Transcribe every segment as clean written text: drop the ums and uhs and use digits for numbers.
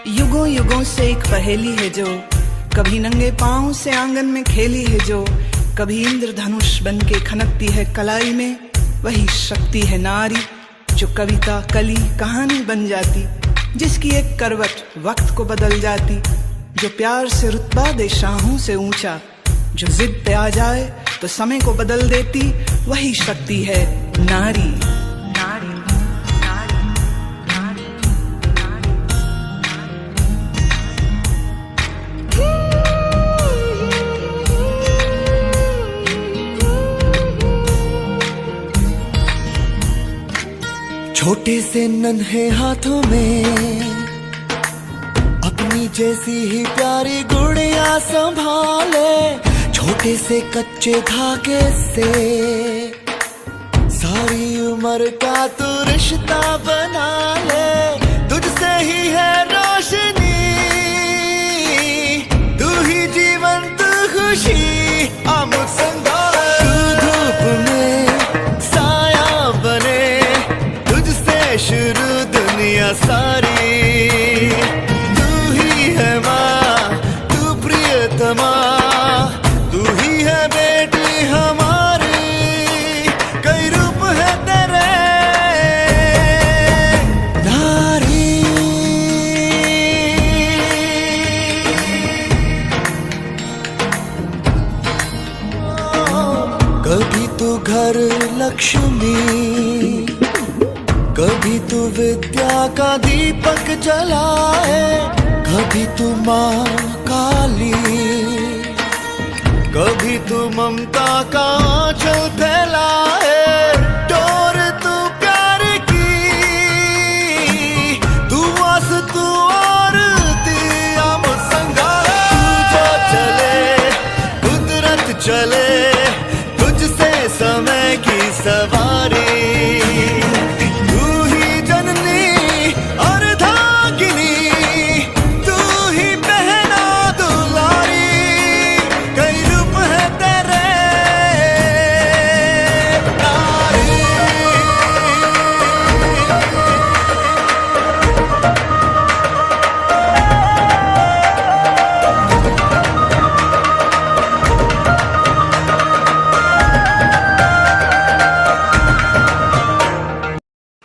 युगों युगों से एक पहेली है जो कभी नंगे पांव से आंगन में खेली है, जो कभी इंद्रधनुष बन के खनकती है कलाई में। वही शक्ति है नारी जो कविता कली कहानी बन जाती, जिसकी एक करवट वक्त को बदल जाती, जो प्यार से रुतबा दे शाहों से ऊंचा, जो जिद पे आ जाए तो समय को बदल देती। वही शक्ति है नारी। छोटे से नन्हे हाथों में अपनी जैसी ही प्यारी गुड़िया संभाले, छोटे से कच्चे धागे से सारी उम्र का तू रिश्ता बना ले। तुझसे ही है रोशनी, तू ही जीवन तू खुशी, आमुद संभाले। तू धूप में साया बने, तुझसे शुरू दुनिया सारी। तू ही है माँ, तू प्रियतमा, तू ही है बेटी हमारी। कई रूप है तेरे नारी। कभी तू घर लक्ष्मी, कभी तू विद्या का दीपक जलाए, कभी तू माँ काली, कभी तू ममता का आंचल फैलाए। डोर तू प्यार की, तू आस तू आरती, आमुद संगारे। तू जो चले कुदरत चले, तुझसे समय की सवारी।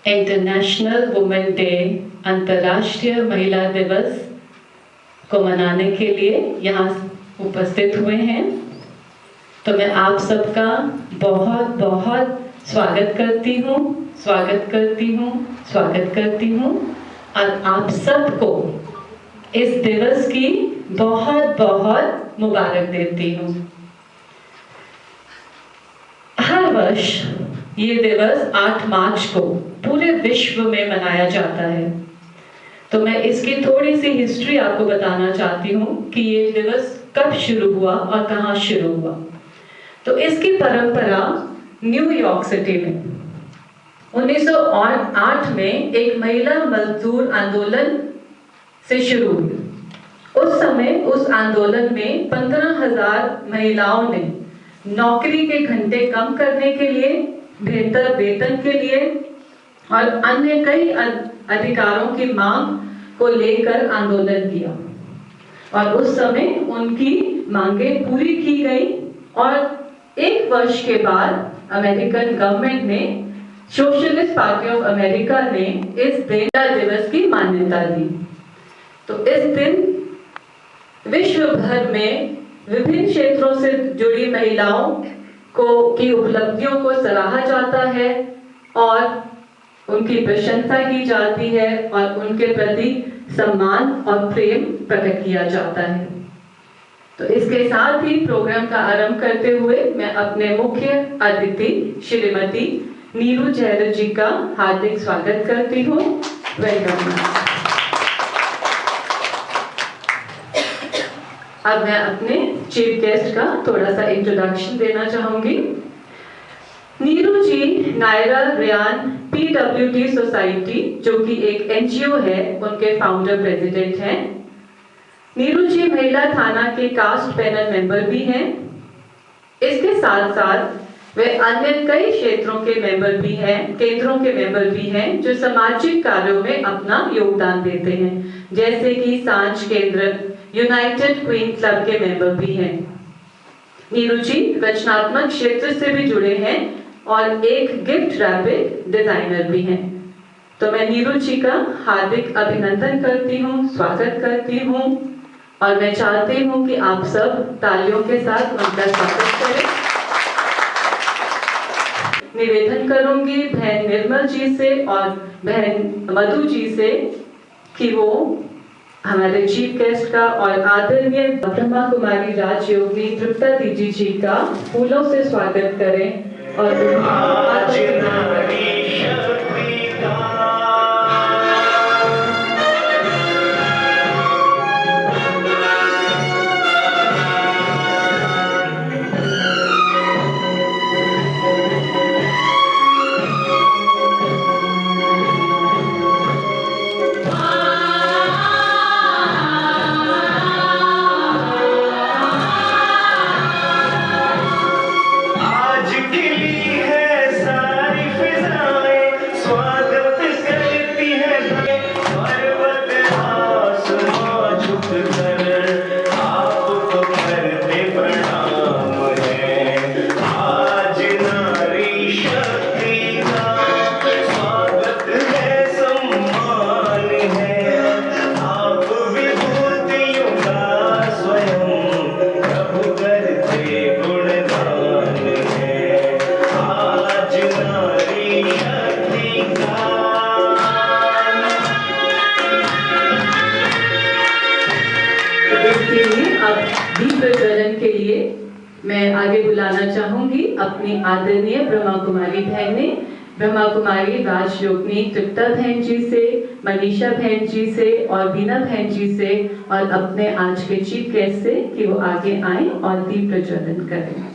इंटरनेशनल वुमेन डे, अंतर्राष्ट्रीय महिला दिवस को मनाने के लिए यहाँ उपस्थित हुए हैं। तो मैं आप सबका बहुत बहुत स्वागत करती हूँ, स्वागत करती हूँ, स्वागत करती हूँ, और आप सबको इस दिवस की बहुत बहुत मुबारक देती हूँ। हर वर्ष ये दिवस 8 मार्च को पूरे विश्व में मनाया जाता है। तो मैं इसकी थोड़ी सी हिस्ट्री आपको बताना चाहती हूँ कि ये दिवस कब शुरू हुआ और कहाँ शुरू हुआ। तो इसकी परंपरा न्यूयॉर्क सिटी में 1908 में एक महिला मजदूर आंदोलन से शुरू हुई। उस समय उस आंदोलन में 15,000 महिलाओं ने नौकरी के घंटे कम करने के लिए, बेहतर वेतन के लिए और अन्य कई अधिकारों की मांग को लेकर आंदोलन किया। और उस समय उनकी मांगें पूरी की गई और 1 वर्ष के बाद अमेरिकन गवर्नमेंट ने, सोशलिस्ट पार्टी ऑफ अमेरिका ने इस दिन दिवस की मान्यता दी। तो इस दिन विश्व भर में विभिन्न क्षेत्रों से जुड़ी महिलाओं की उपलब्धियों को सराहा जाता है और उनकी प्रशंसा की जाती है और उनके प्रति सम्मान और प्रेम प्रकट किया जाता है। तो इसके साथ ही प्रोग्राम का आरंभ करते हुए मैं अपने मुख्य अतिथि श्रीमती नीरू जैन जी का हार्दिक स्वागत करती हूँ। वेलकम। अब मैं अपने चीफ गेस्ट का थोड़ा सा इंट्रोडक्शन देना चाहूंगी। नीरू जी नायरा रियान PWD सोसाइटी, जो कि एक NGO है, उनके फाउंडर प्रेसिडेंट हैं। नीरू जी महिला थाना के कास्ट पैनल मेंबर भी हैं। इसके साथ साथ वे अन्य कई क्षेत्रों के मेंबर भी हैं, केंद्रों के मेंबर भी हैं जो सामाजिक कार्यों में अपना योगदान देते हैं, जैसे कि सांझ केंद्र, यूनाइटेड क्वीन क्लब के मेंबर भी हैं। नीरू जी रचनात्मक क्षेत्र से भी जुड़े हैं और एक गिफ्ट रैपिड डिजाइनर भी हैं। तो मैं नीरू जी का हार्दिक अभिनंदन करती हूँ, स्वागत करती हूँ और मैं चाहती हूँ कि आप सब तालियों के साथ उनका स्वागत करें। निवेदन करूंगी बहन निर्मल जी से और बहन मधु जी से कि वो हमारे चीफ गेस्ट का और आदरणीय ब्रह्मा कुमारी राजयोगी तृप्ता दीदी जी का फूलों से स्वागत करें और मैं आगे बुलाना चाहूंगी अपनी आदरणीय ब्रह्मा कुमारी बहने, ब्रह्मा कुमारी राजयोगिनी तृप्ता बहन जी से, मनीषा बहन जी से और बीना बहन जी से और अपने आज के चीफ गेस्ट से कि वो आगे आए और दीप प्रज्वलन करें।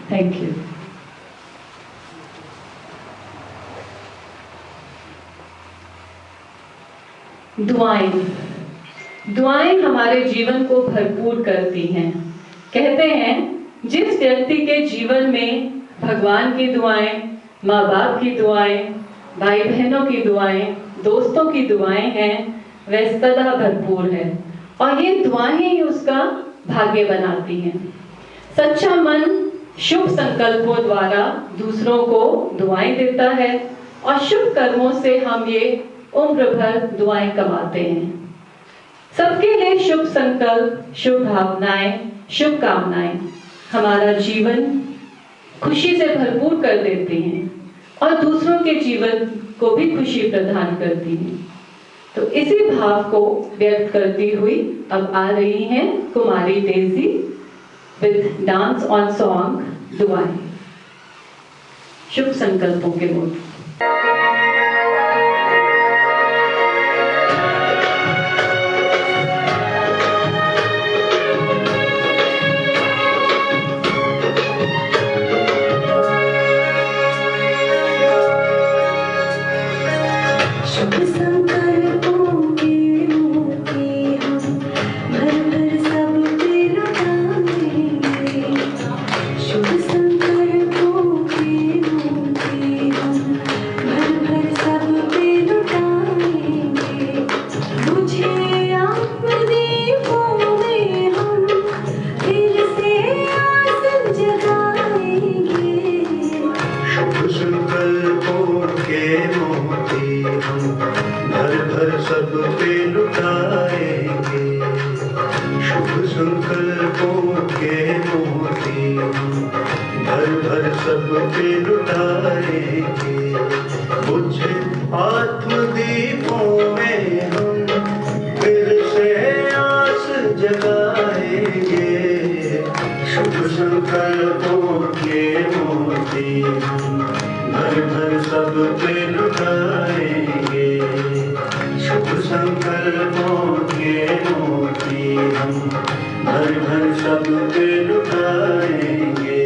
Thank you. दुआएं हमारे जीवन को भरपूर करती हैं। कहते हैं जिस व्यक्ति के जीवन में भगवान की दुआएं, माँ बाप की दुआएं, भाई बहनों की दुआएं, दोस्तों की दुआएं हैं, वह सदा भरपूर है और ये दुआएं ही उसका भाग्य बनाती हैं। सच्चा मन शुभ संकल्पों द्वारा दूसरों को दुआएं देता है और शुभ कर्मों से हम ये उम्र भर दुआएं कमाते हैं। सबके लिए शुभ संकल्प, शुभ भावनाएं, शुभ कामनाएं हमारा जीवन खुशी से भरपूर कर देती हैं और दूसरों के जीवन को भी खुशी प्रदान करती हैं। तो इसी भाव को व्यक्त करती हुई अब आ रही हैं कुमारी Daisy with dance on song दुआएं, शुभ संकल्पों के मूल। शुभ संकल्पों के मोती हम भर भर भर सब पे लुटाएंगे शुभ संकल्पों के मोती, भर भर सब पे लुटाएंगे मुझे आत्मदीपों में हम फिर से आस जगाएंगे शुभ संकल्पों के मोती, भर भर सब पे लुटाएंगे शुभ संकल्पों के मोती, हम भर भर सब पे लुटाएंगे।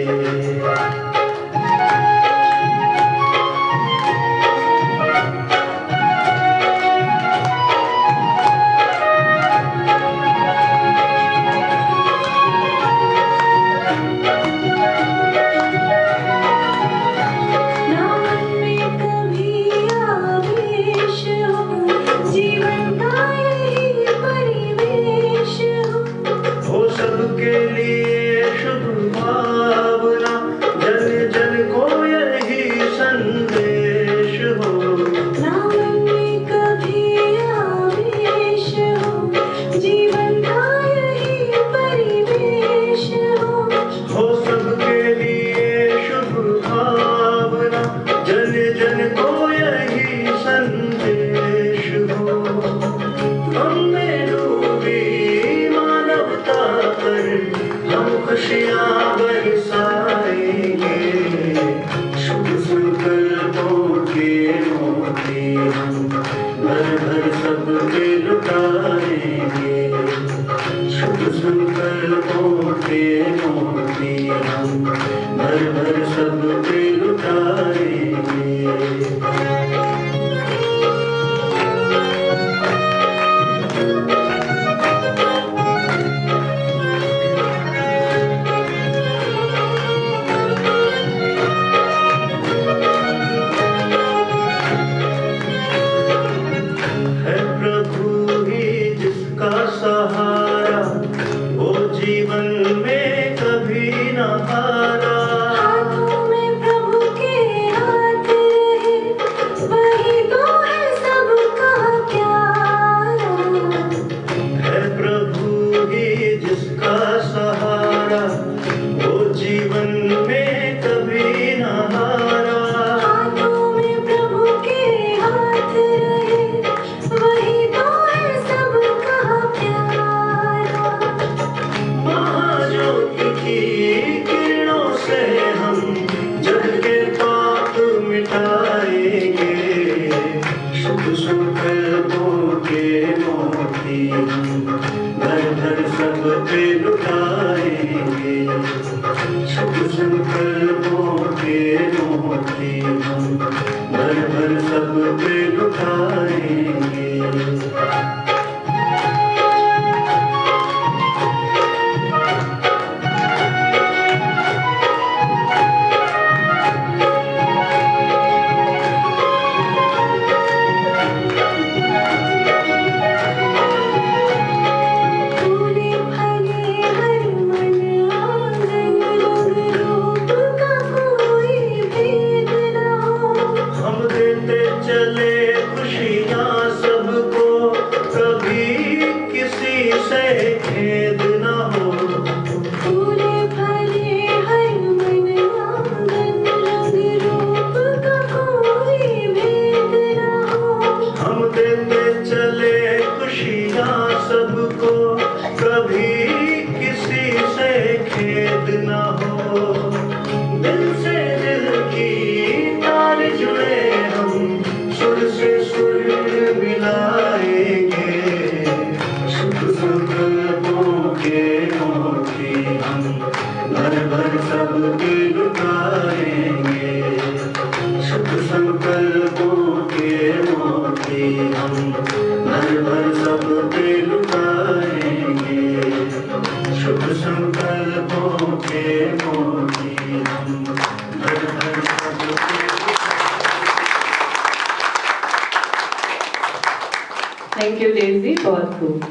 थैंक यू डेजी, बहुत खूब।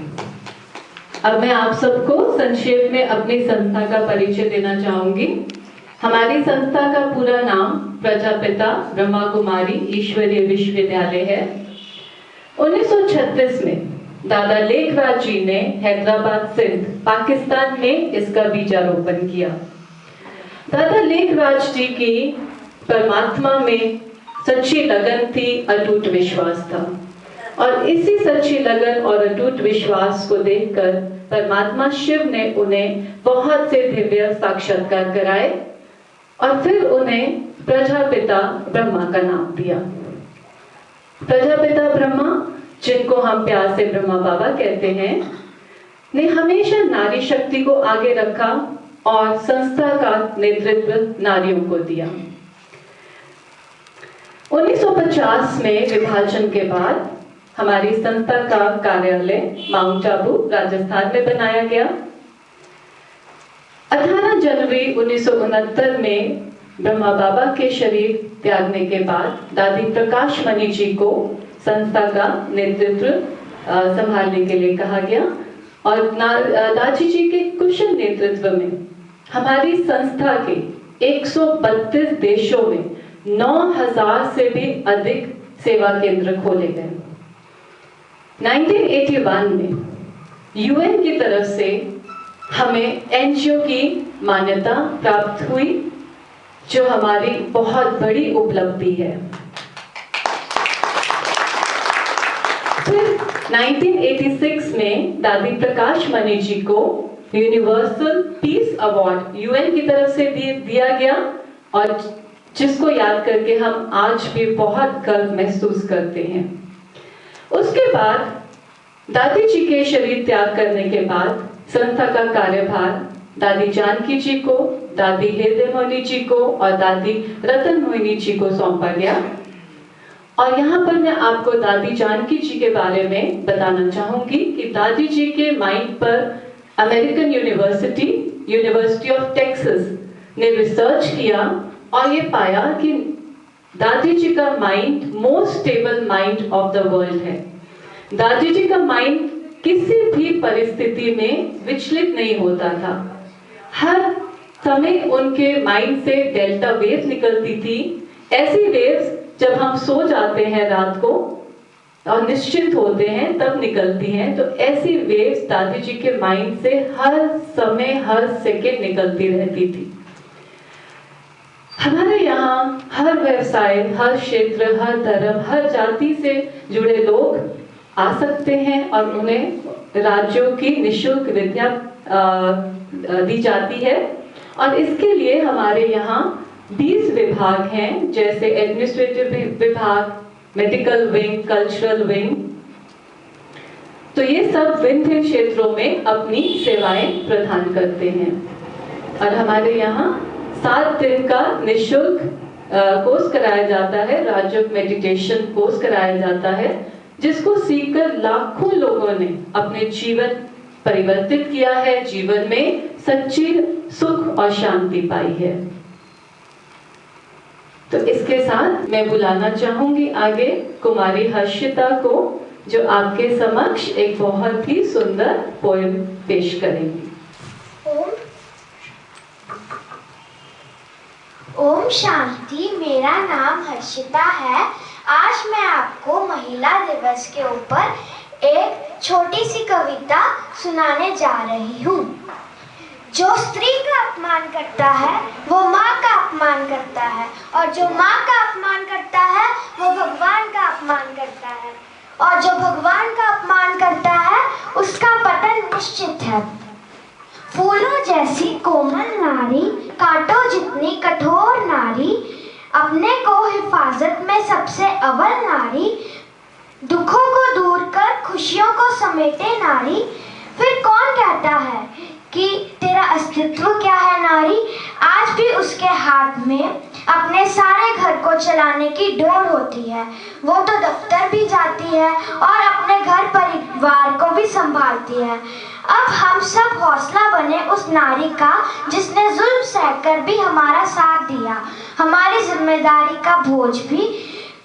अब मैं आप सबको संक्षेप में अपनी संस्था का परिचय देना चाहूंगी। हमारी संस्था का पूरा नाम प्रजापिता ब्रह्मा कुमारी ईश्वरीय विश्वविद्यालय है। 1936 में दादा लेखराज जी ने हैदराबाद सिंध पाकिस्तान में इसका बीजारोपण किया। दादा लेखराज जी की परमात्मा में सच्ची लगन थी, अटूट विश्वास था, और इसी सच्ची लगन और अटूट विश्वास को देखकर परमात्मा शिव ने उन्हें बहुत से दिव्य साक्षात्कार कराए और फिर उन्हें प्रजापिता ब्रह्मा का नाम दिया। प्रजापिता ब्रह्मा, जिनको हम प्यार से ब्रह्मा बाबा कहते हैं, ने हमेशा नारी शक्ति को आगे रखा और संस्था का नेतृत्व नारियों को दिया। 1950 में विभाजन के बाद हमारी संस्था का कार्यालय माउंट आबू राजस्थान में बनाया गया। 18 जनवरी 1969 में ब्रह्मा बाबा के शरीर त्यागने के बाद दादी प्रकाश मणि जी को संस्था का नेतृत्व संभालने के लिए कहा गया और दादी जी के कुशल नेतृत्व में हमारी संस्था के 132 देशों में 9000 से भी अधिक सेवा केंद्र खोले गए। 1981 में यूएन की तरफ से हमें एनजीओ की मान्यता प्राप्त हुई, जो हमारी बहुत बड़ी उपलब्धि है। फिर 1986 में दादी प्रकाश मणि जी को यूनिवर्सल पीस अवार्ड यूएन की तरफ से दिया गया और जिसको याद करके हम आज भी बहुत गर्व महसूस करते हैं। उसके बाद दादी जी के शरीर त्याग करने के बाद संस्था का कार्यभार दादी जानकी जी को, दादी हृदय मोहिनी जी को और दादी रतन मोहिनी जी को सौंपा गया। और यहाँ पर मैं आपको दादी जानकी जी के बारे में बताना चाहूंगी कि दादी जी के माइंड पर अमेरिकन यूनिवर्सिटी ऑफ टेक्सास ने रिसर्च किया और ये पाया कि दादी जी का mind most stable mind of the world है। दादी जी का माइंड किसी भी परिस्थिति में विचलित नहीं होता था। हर समय उनके माइंड से डेल्टा वेव निकलती थी। ऐसी वेव्स जब हम सो जाते हैं रात को और निश्चिंत होते हैं तब निकलती हैं, तो ऐसी वेव्स दादी जी के माइंड से हर समय हर सेकंड निकलती रहती थी। हमारे यहाँ हर व्यवसाय, हर क्षेत्र, हर धर्म, हर जाति से जुड़े लोग आ सकते हैं और उन्हें राज्यों की निःशुल्क विद्या दी जाती है। और इसके लिए हमारे यहाँ 20 विभाग हैं, जैसे एडमिनिस्ट्रेटिव विभाग, मेडिकल विंग, कल्चरल विंग। तो ये सब विभिन्न क्षेत्रों में अपनी सेवाएं प्रदान करते हैं। और हमारे यहाँ 7 दिन का निःशुल्क कोर्स कराया जाता है, राजयोग मेडिटेशन कोर्स कराया जाता है, जिसको सीखकर लाखों लोगों ने अपने जीवन परिवर्तित किया है, जीवन में सच्ची सुख और शांति पाई है। तो इसके साथ मैं बुलाना चाहूंगी आगे कुमारी हर्षिता को, जो आपके समक्ष एक बहुत ही सुंदर पोएम पेश करेंगी। ओम शांति। मेरा नाम हर्षिता है। आज मैं आपको महिला दिवस के ऊपर एक छोटी सी कविता सुनाने जा रही हूँ। जो स्त्री का अपमान करता है वो माँ का अपमान करता है, और जो माँ का अपमान करता है वो भगवान का अपमान करता है, और जो भगवान का अपमान करता है उसका पतन निश्चित है। फूलों जैसी कोमल नारी, कांटों जितनी कठोर नारी, अपने को हिफाजत में सबसे अव्वल नारी, दुखों को दूर कर खुशियों को समेटे नारी। फिर कौन कहता है कि तेरा अस्तित्व क्या है नारी? आज भी उसके हाथ में अपने सारे घर को चलाने की डोर होती है। वो तो दफ्तर भी जाती है और अपने घर परिवार को भी संभालती है। अब हम सब हौसला बने उस नारी का जिसने जुल्म सहकर भी हमारा साथ दिया, हमारी जिम्मेदारी का बोझ भी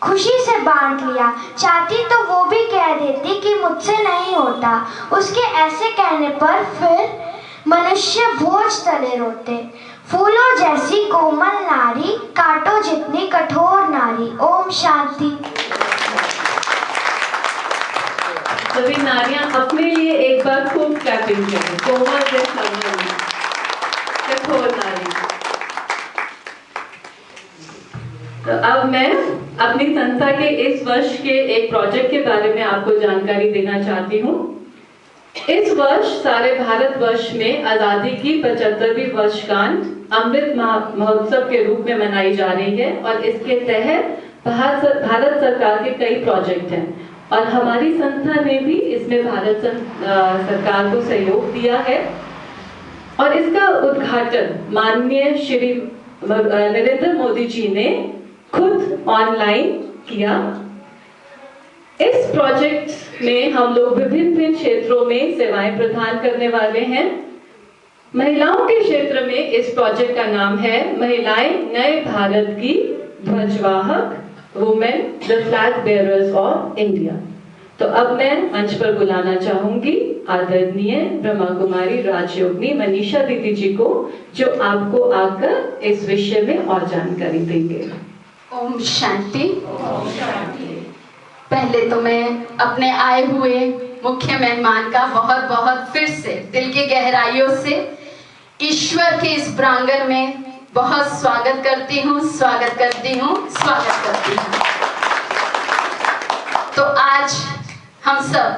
खुशी से बांट लिया। चाहती तो वो भी कह देती कि मुझसे नहीं होता, उसके ऐसे कहने पर फिर मनुष्य बोझ तले रोते। फूलों जैसी कोमल नारी, कांटों जितनी कठोर नारी। ओम शांति। सभी नारियां अपने लिए एक बार खूब क्लैपिंग करें। कोमल जैसा कठोर नारी। तो अब मैं अपनी संस्था के इस वर्ष के एक प्रोजेक्ट के बारे में आपको जानकारी देना चाहती हूँ। इस वर्ष सारे भारतवर्ष में आजादी की 75वीं वर्षगांठ अमृत महोत्सव के रूप में मनाई जा रही है और इसके तहत भारत सरकार के कई प्रोजेक्ट हैं और हमारी संस्था ने भी इसमें भारत सरकार को सहयोग दिया है और इसका उद्घाटन माननीय श्री नरेंद्र मोदी जी ने खुद ऑनलाइन किया। इस प्रोजेक्ट में हम लोग विभिन्न क्षेत्रों में सेवाएं प्रदान करने वाले हैं। महिलाओं के क्षेत्र में इस प्रोजेक्ट का नाम है महिलाएं नए भारत की ध्वजवाहक, women the flag bearers of India. तो अब मैं मंच पर बुलाना चाहूंगी आदरणीय ब्रह्मा कुमारी राजयोगिनी मनीषा दीदी जी को, जो आपको आकर इस विषय में और जानकारी देंगे। ओम शांति। पहले तो मैं अपने आए हुए मुख्य मेहमान का बहुत बहुत फिर से दिल की गहराइयों से ईश्वर के इस प्रांगण में बहुत स्वागत करती हूँ। तो आज हम सब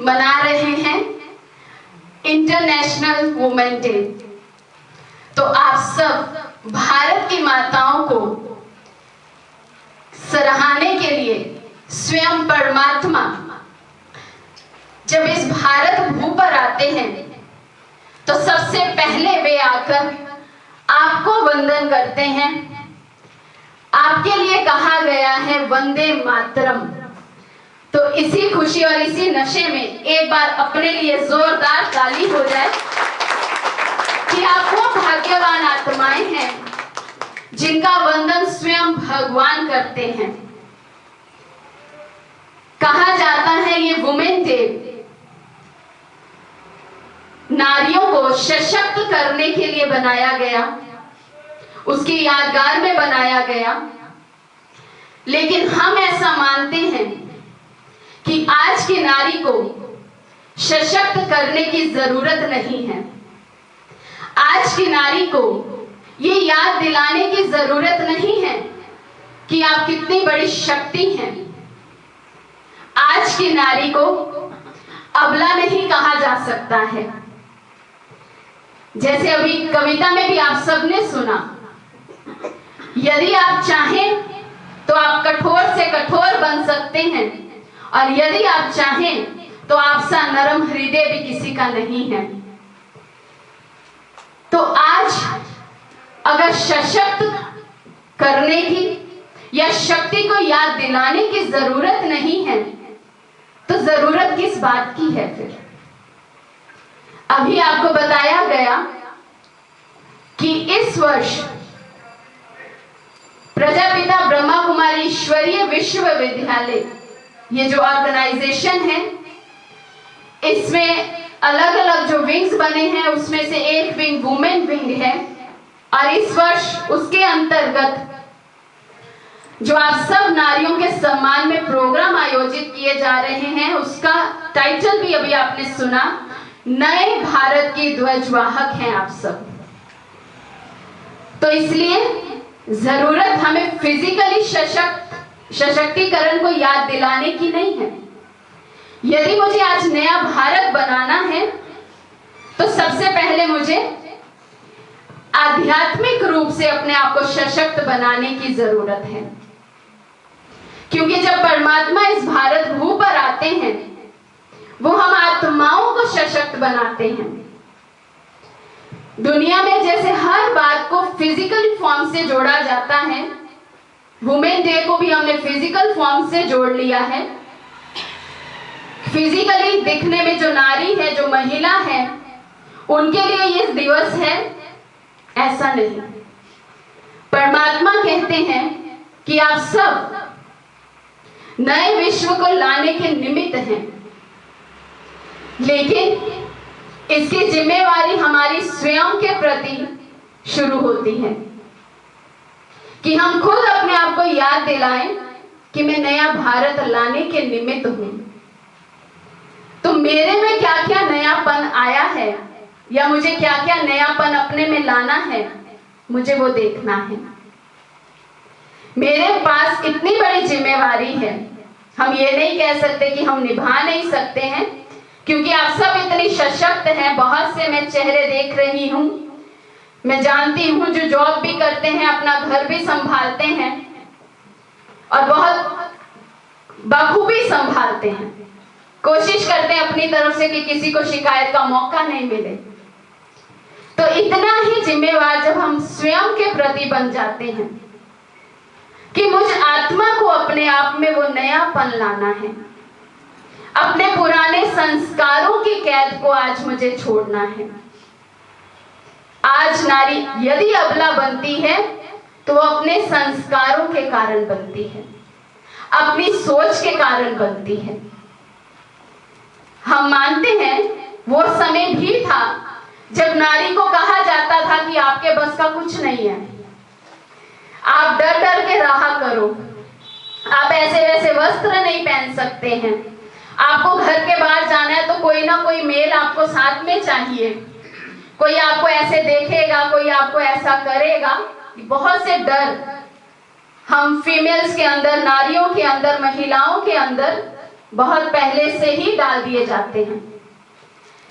मना रहे हैं इंटरनेशनल वुमेन डे। तो आप सब भारत की माताओं को सराहने के लिए स्वयं परमात्मा जब इस भारत भू पर आते हैं तो सबसे पहले वे आकर आपको वंदन करते हैं। आपके लिए कहा गया है वंदे मातरम। तो इसी खुशी और इसी नशे में एक बार अपने लिए जोरदार ताली हो जाए कि आप वो भाग्यवान आत्माएं हैं जिनका वंदन स्वयं भगवान करते हैं। कहा जाता है ये वुमेन डे नारियों को सशक्त करने के लिए बनाया गया, उसकी यादगार में बनाया गया। लेकिन हम ऐसा मानते हैं कि आज की नारी को सशक्त करने की जरूरत नहीं है। आज की नारी को ये याद दिलाने की जरूरत नहीं है कि आप कितनी बड़ी शक्ति हैं। आज की नारी को अबला नहीं कहा जा सकता है। जैसे अभी कविता में भी आप सबने सुना, यदि आप चाहें तो आप कठोर से कठोर बन सकते हैं और यदि आप चाहें तो आपसा नरम हृदय भी किसी का नहीं है। तो आज अगर सशक्त करने की या शक्ति को याद दिलाने की जरूरत नहीं है तो जरूरत किस बात की है फिर? अभी आपको बताया गया कि इस वर्ष प्रजापिता ब्रह्मा कुमारी ईश्वरीय विश्वविद्यालय, ये जो ऑर्गेनाइजेशन है, इसमें अलग अलग जो विंग्स बने हैं उसमें से एक विंग वुमेन विंग है और इस वर्ष उसके अंतर्गत जो आप सब नारियों के सम्मान में प्रोग्राम आयोजित किए जा रहे हैं उसका टाइटल भी अभी आपने सुना, नए भारत की ध्वजवाहक हैं आप सब। तो इसलिए जरूरत हमें फिजिकली सशक्तिकरण को याद दिलाने की नहीं है। यदि मुझे आज नया भारत बनाना है तो सबसे पहले मुझे आध्यात्मिक रूप से अपने आप को सशक्त बनाने की जरूरत है, क्योंकि जब परमात्मा इस भारत भू पर आते हैं वो हम आत्माओं को सशक्त बनाते हैं। दुनिया में जैसे हर बात को फिजिकल फॉर्म से जोड़ा जाता है, वुमेन डे को भी हमने फिजिकल फॉर्म से जोड़ लिया है। फिजिकली दिखने में जो नारी है, जो महिला है, उनके लिए ये दिवस है, ऐसा नहीं। परमात्मा कहते हैं कि आप सब नए विश्व को लाने के निमित्त हैं, लेकिन इसकी जिम्मेवारी हमारी स्वयं के प्रति शुरू होती है कि हम खुद अपने आप को याद दिलाएं कि मैं नया भारत लाने के निमित्त हूं। मेरे में क्या क्या नयापन आया है या मुझे क्या क्या नयापन अपने में लाना है, मुझे वो देखना है। मेरे पास इतनी बड़ी जिम्मेवारी है, हम ये नहीं कह सकते कि हम निभा नहीं सकते हैं, क्योंकि आप सब इतनी सशक्त हैं। बहुत से मैं चेहरे देख रही हूँ, मैं जानती हूँ जो जॉब भी करते हैं, अपना घर भी संभालते हैं और बहुत बखूबी संभालते हैं। कोशिश करते हैं अपनी तरफ से कि किसी को शिकायत का मौका नहीं मिले। तो इतना ही जिम्मेवार जब हम स्वयं के प्रति बन जाते हैं कि मुझ आत्मा को अपने आप में वो नयापन लाना है, अपने पुराने संस्कारों की कैद को आज मुझे छोड़ना है। आज नारी यदि अबला बनती है तो वो अपने संस्कारों के कारण बनती है, अपनी सोच के कारण बनती है। हम मानते हैं वो समय भी था जब नारी को कहा जाता था कि आपके बस का कुछ नहीं है, आप डर डर के रहा करो, आप ऐसे वैसे वस्त्र नहीं पहन सकते हैं, आपको घर के बाहर जाना है तो कोई ना कोई मेल आपको साथ में चाहिए, कोई आपको ऐसे देखेगा, कोई आपको ऐसा करेगा। बहुत से डर हम फीमेल्स के अंदर, नारियों के अंदर, महिलाओं के अंदर बहुत पहले से ही डाल दिए जाते हैं।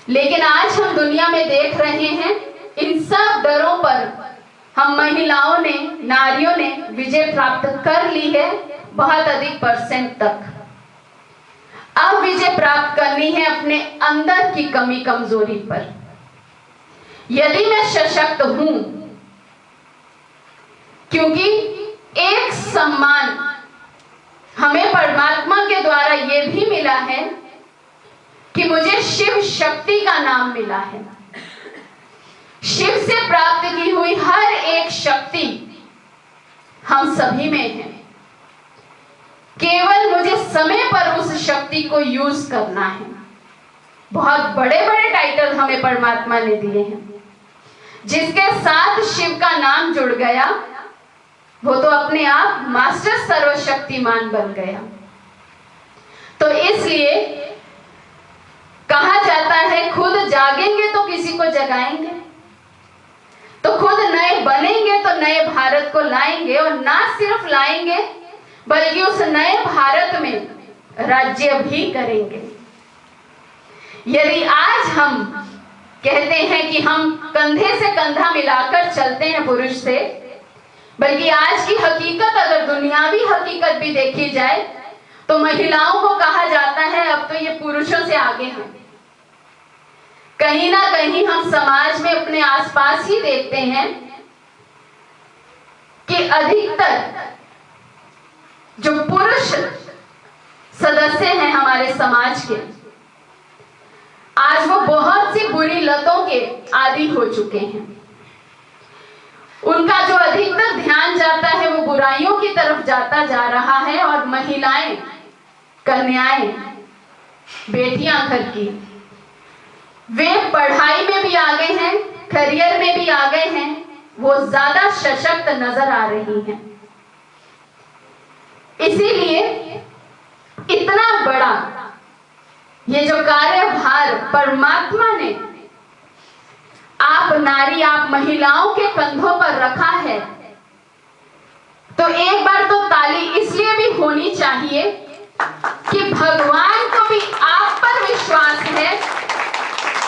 लेकिन आज हम दुनिया में देख रहे हैं इन सब डरों पर हम महिलाओं ने, नारियों ने विजय प्राप्त कर ली है, बहुत अधिक % तक। अब विजय प्राप्त करनी है अपने अंदर की कमी कमजोरी पर। यदि मैं सशक्त हूं, क्योंकि एक सम्मान हमें परमात्मा के द्वारा यह भी मिला है कि मुझे शिव शक्ति का नाम मिला है। शिव से प्राप्त की हुई हर एक शक्ति हम सभी में है, केवल मुझे समय पर उस शक्ति को यूज करना है। बहुत बड़े बड़े टाइटल हमें परमात्मा ने दिए हैं, जिसके साथ शिव का नाम जुड़ गया वो तो अपने आप मास्टर सर्वशक्तिमान बन गया। तो इसलिए कहा जाता है खुद जागेंगे तो किसी को जगाएंगे, तो खुद नए बनेंगे तो नए भारत को लाएंगे, और ना सिर्फ लाएंगे बल्कि उस नए भारत में राज्य भी करेंगे। यदि आज हम कहते हैं कि हम कंधे से कंधा मिलाकर चलते हैं पुरुष से, बल्कि आज की हकीकत अगर दुनियावी हकीकत भी देखी जाए तो महिलाओं को कहा जाता है अब तो ये पुरुषों से आगे हैं। कहीं ना कहीं हम समाज में अपने आसपास ही देखते हैं कि अधिकतर जो पुरुष सदस्य हैं हमारे समाज के, आज वो बहुत सी बुरी लतों के आदी हो चुके हैं। उनका जो अधिकतर ध्यान जाता है वो बुराइयों की तरफ जाता जा रहा है, और महिलाएं, कन्याएं, बेटियां घर की, वे पढ़ाई में भी आगे हैं, करियर में भी आगे हैं, वो ज्यादा सशक्त नजर आ रही हैं। इसीलिए इतना बड़ा ये जो कार्यभार परमात्मा ने आप नारी, आप महिलाओं के कंधों पर रखा है, तो एक बार तो ताली इसलिए भी होनी चाहिए कि भगवान को भी आप पर विश्वास है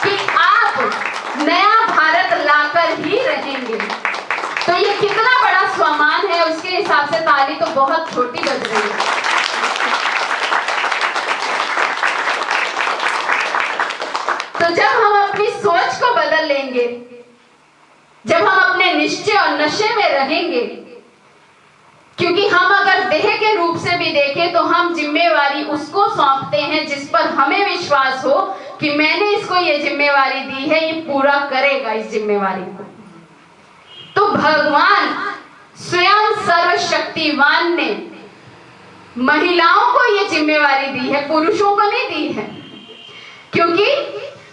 कि आप नया भारत लाकर ही रहेंगे। तो ये कितना बड़ा सम्मान है, उसके हिसाब से ताली तो बहुत छोटी बज रही है। तो जब हम अपनी सोच को बदल लेंगे, जब हम अपने निश्चय और नशे में रहेंगे, क्योंकि हम अगर देह के रूप से भी देखें तो हम जिम्मेवारी उसको सौंपते हैं जिस पर हमें विश्वास हो कि मैंने इसको ये जिम्मेवारी दी है, ये पूरा करेगा इस जिम्मेवारी को। तो भगवान स्वयं सर्वशक्तिवान ने महिलाओं को ये जिम्मेवारी दी है, पुरुषों को नहीं दी है। क्योंकि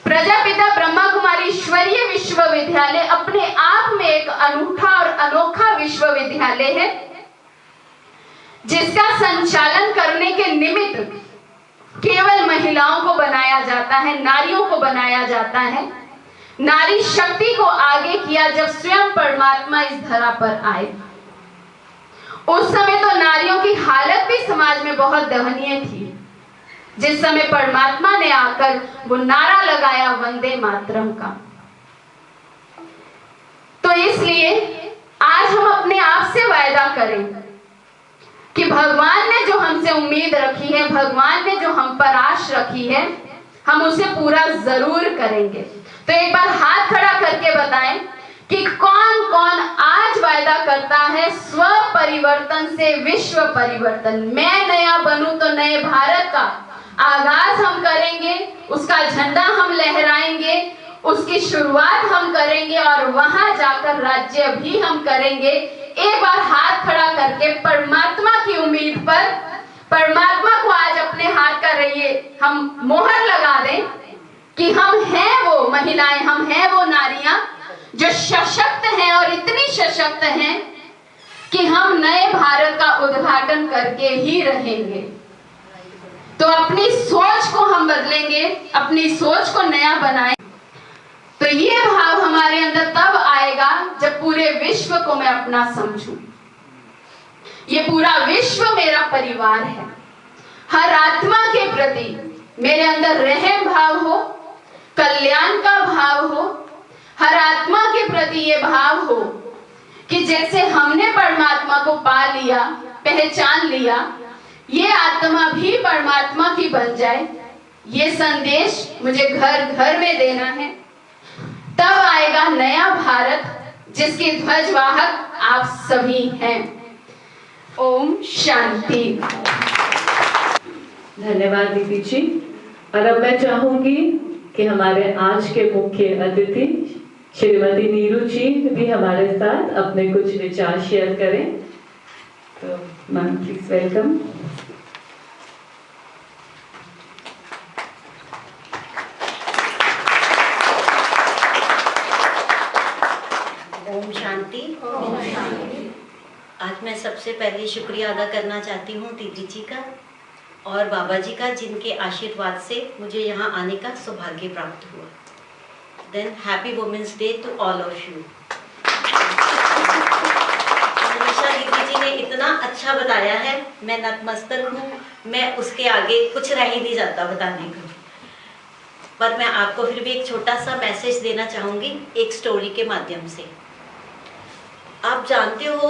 प्रजापिता ब्रह्मा कुमारी ईश्वरीय विश्वविद्यालय अपने आप में एक अनूठा और अनोखा विश्वविद्यालय है, जिसका संचालन करने के निमित्त केवल महिलाओं को बनाया जाता है, नारियों को बनाया जाता है। नारी शक्ति को आगे किया जब स्वयं परमात्मा इस धरा पर आए। उस समय तो नारियों की हालत भी समाज में बहुत दयनीय थी। जिस समय परमात्मा ने आकर वो नारा लगाया वंदे मातरम का। तो इसलिए आज हम अपने आप से वायदा करें कि भगवान ने जो हमसे उम्मीद रखी है, भगवान ने जो हम पर आश रखी है, हम उसे पूरा जरूर करेंगे। तो एक बार हाथ खड़ा करके बताएं कि कौन कौन आज वायदा करता है स्व परिवर्तन से विश्व परिवर्तन। मैं नया बनूं तो नए भारत का आगाज हम करेंगे, उसका झंडा हम लहराएंगे, उसकी शुरुआत हम करेंगे और वहां जाकर राज्य भी हम करेंगे। एक बार हाथ खड़ा करके परमात्मा की उम्मीद पर परमात्मा को आज अपने हाथ कर रहिए हम मोहर लगा दें कि हम हैं वो महिलाएं, हम हैं वो नारियां जो सशक्त हैं और इतनी सशक्त हैं कि हम नए भारत का उद्घाटन करके ही रहेंगे। तो अपनी सोच को हम बदलेंगे, अपनी सोच को नया बनाएं। तो ये भाव हमारे अंदर तब आएगा जब पूरे विश्व को मैं अपना समझूं। ये पूरा विश्व मेरा परिवार है। हर आत्मा के प्रति मेरे अंदर रहम भाव हो, कल्याण का भाव हो, हर आत्मा के प्रति ये भाव हो कि जैसे हमने परमात्मा को पा लिया, पहचान लिया, ये आत्मा भी परमात्मा की बन जाए। ये संदेश मुझे घर घर में देना है। तब आएगा नया भारत जिसके ध्वजवाहक आप सभी हैं। ओम शांति। धन्यवाद दीदी जी। और अब मैं चाहूंगी कि हमारे आज के मुख्य अतिथि श्रीमती नीरू जी भी हमारे साथ अपने कुछ विचार शेयर करें। तो ma'am please welcome. Om Shanti. आज मैं सबसे पहले शुक्रिया अदा करना चाहती हूँ दीदी जी का और बाबा जी का, जिनके आशीर्वाद से मुझे यहाँ आने का सौभाग्य प्राप्त हुआ। Then happy women's day to all of you. हमेशा दीदी जी ने इतना अच्छा बताया है, मैं नतमस्तक हूँ। मैं उसके आगे कुछ रह ही नहीं जाता बताने को। पर मैं आपको फिर भी एक छोटा सा मैसेज देना चाहूँगी एक स्टोरी के माध्यम से। आप जानते हो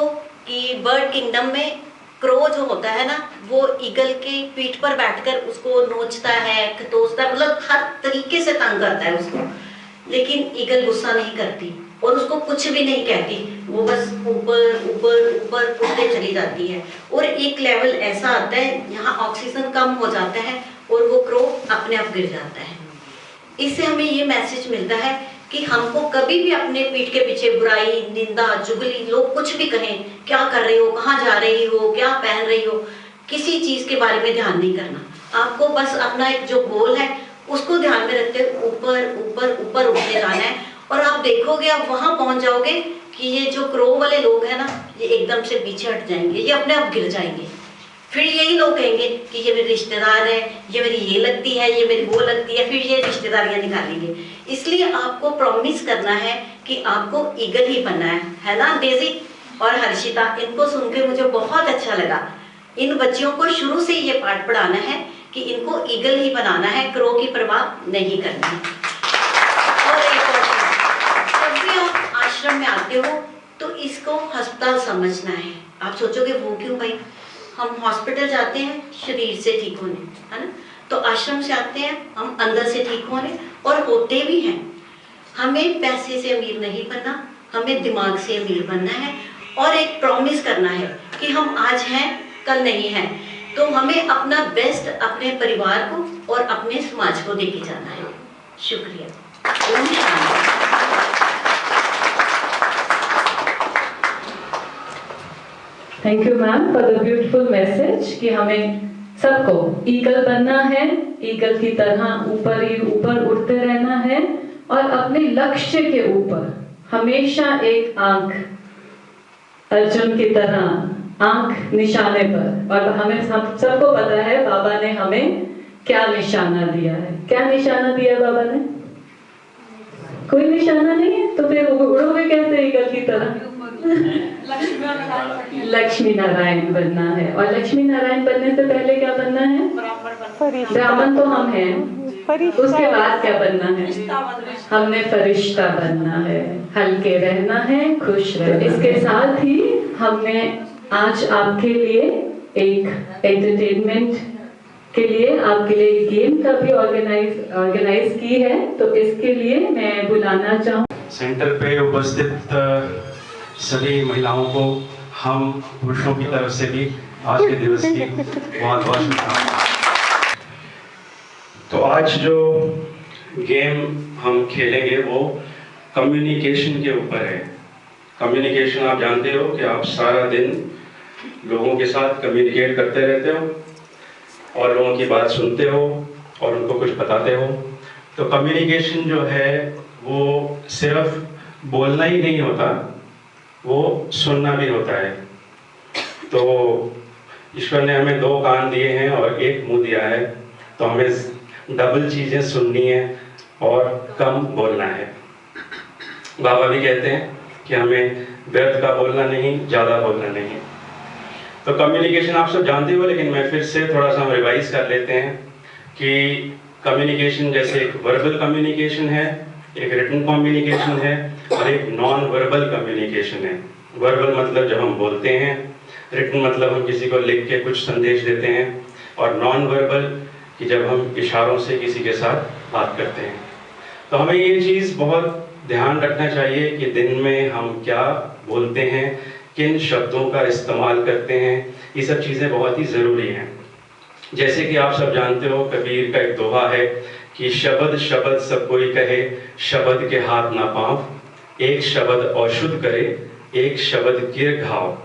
कि बर्ड किंगडम में क्रो जो होता है ना, वो ईगल की पीठ पर बैठकर उसको नोचता है, खतोसता है, मतलब हर तरीके से तंग करता है उसको। लेकिन ईगल गुस्सा नहीं करती और उसको कुछ भी नहीं कहती, वो बस ऊपर ऊपर ऊपर उड़ते चली जाती है। और एक लेवल ऐसा आता है यहाँ ऑक्सीजन कम हो जाता है और वो क्रो अपने आप गिर जाता है। इससे हमें ये मैसेज मिलता है कि हमको कभी भी अपने पीठ के पीछे बुराई, निंदा, चुगली, लोग कुछ भी कहें, क्या कर रही हो, कहाँ जा रही हो, क्या पहन रही हो, किसी चीज के बारे में ध्यान नहीं करना। आपको बस अपना एक जो गोल है उसको ध्यान में रखते हुए ऊपर ऊपर ऊपर उठते जाना है। और आप देखोगे, आप वहां पहुंच जाओगे कि ये जो क्रो वाले लोग हैं ना, ये एकदम से पीछे हट जाएंगे, ये अपने आप गिर जाएंगे। फिर यही लोग कहेंगे कि ये मेरे रिश्तेदार है, ये मेरी ये लगती है, ये मेरी वो लगती है, फिर ये रिश्तेदारियां निकालेंगे। इसलिए आपको प्रॉमिस करना है कि आपको ईगल ही बनना है ना डेजी और हर्षिता? इनको सुन के मुझे बहुत अच्छा लगा। इन बच्चियों को शुरू से ये पाठ पढ़ाना है कि इनको ईगल ही बनाना है, क्रो की परवाह नहीं करनी। और एक और जब भी आप आश्रम में आते हो तो इसको अस्पताल समझना है। आप सोचोगे वो क्यों भाई? हम हॉस्पिटल जाते हैं शरीर से ठीक होने, है ना? तो आश्रम से आते हैं हम अंदर से ठीक होने, और होते भी हैं। हमें पैसे से अमीर नहीं बनना, हमें दिमाग से अमीर बनना है और एक प्रॉमिस करना है कि हम आज हैं कल नहीं हैं। तो हमें अपना बेस्ट अपने परिवार को और अपने समाज को देके जाना है। शुक्रिया। ओम शांति। Thank you ma'am for the beautiful message कि हमें सबको ईगल बनना है, ईगल की तरह ऊपर ही ऊपर उड़ते रहना है और अपने लक्ष्य के ऊपर हमेशा एक आंख, अर्जुन की तरह आंख निशाने पर। और हमें सबको पता है बाबा ने हमें क्या निशाना दिया है? क्या निशाना दिया बाबा ने? कोई निशाना नहीं है, तो फिर उड़ोगे कैसे ईगल की तरह? लक्ष्मी नारायण बनना है। और लक्ष्मी नारायण बनने से पहले क्या बनना है? ब्राह्मण तो हम हैं, उसके बाद क्या बनना है? हमने फरिश्ता बनना है, हल्के रहना है, खुश रहना। इसके साथ ही हमने आज आपके लिए एक एंटरटेनमेंट के लिए आपके लिए गेम का भी ऑर्गेनाइज की है। तो इसके लिए मैं बुलाना चाहूँ सेंटर पे उपस्थित सभी महिलाओं को हम पुरुषों की तरफ से भी आज के दिवस की बहुत बहुत शुभकामनाएं। तो आज जो गेम हम खेलेंगे वो कम्युनिकेशन के ऊपर है। कम्युनिकेशन आप जानते हो कि आप सारा दिन लोगों के साथ कम्युनिकेट करते रहते हो और लोगों की बात सुनते हो और उनको कुछ बताते हो। तो कम्युनिकेशन जो है वो सिर्फ बोलना ही नहीं होता, वो सुनना भी होता है। तो ईश्वर ने हमें 2 कान दिए हैं और 1 मुंह दिया है, तो हमें डबल चीज़ें सुननी है और कम बोलना है। बाबा भी कहते हैं कि हमें व्यर्थ का बोलना नहीं, ज़्यादा बोलना नहीं। तो कम्युनिकेशन आप सब जानते हो, लेकिन मैं फिर से थोड़ा सा रिवाइज कर लेते हैं कि कम्युनिकेशन जैसे एक वर्बल कम्युनिकेशन है, एक रिटन कम्युनिकेशन है और एक नॉन वर्बल कम्युनिकेशन है। वर्बल मतलब जब हम बोलते हैं, रिटन मतलब हम किसी को लिख के कुछ संदेश देते हैं, और नॉन वर्बल कि जब हम इशारों से किसी के साथ बात करते हैं। तो हमें ये चीज़ बहुत ध्यान रखना चाहिए कि दिन में हम क्या बोलते हैं, किन शब्दों का इस्तेमाल करते हैं, ये सब चीज़ें बहुत ही ज़रूरी हैं। जैसे कि आप सब जानते हो, कबीर का एक दोहा है कि शब्द शब्द सब कोई कहे, शब्द के हाथ ना पाँव, एक शब्द औषुध करे, एक शब्द गिर घाव।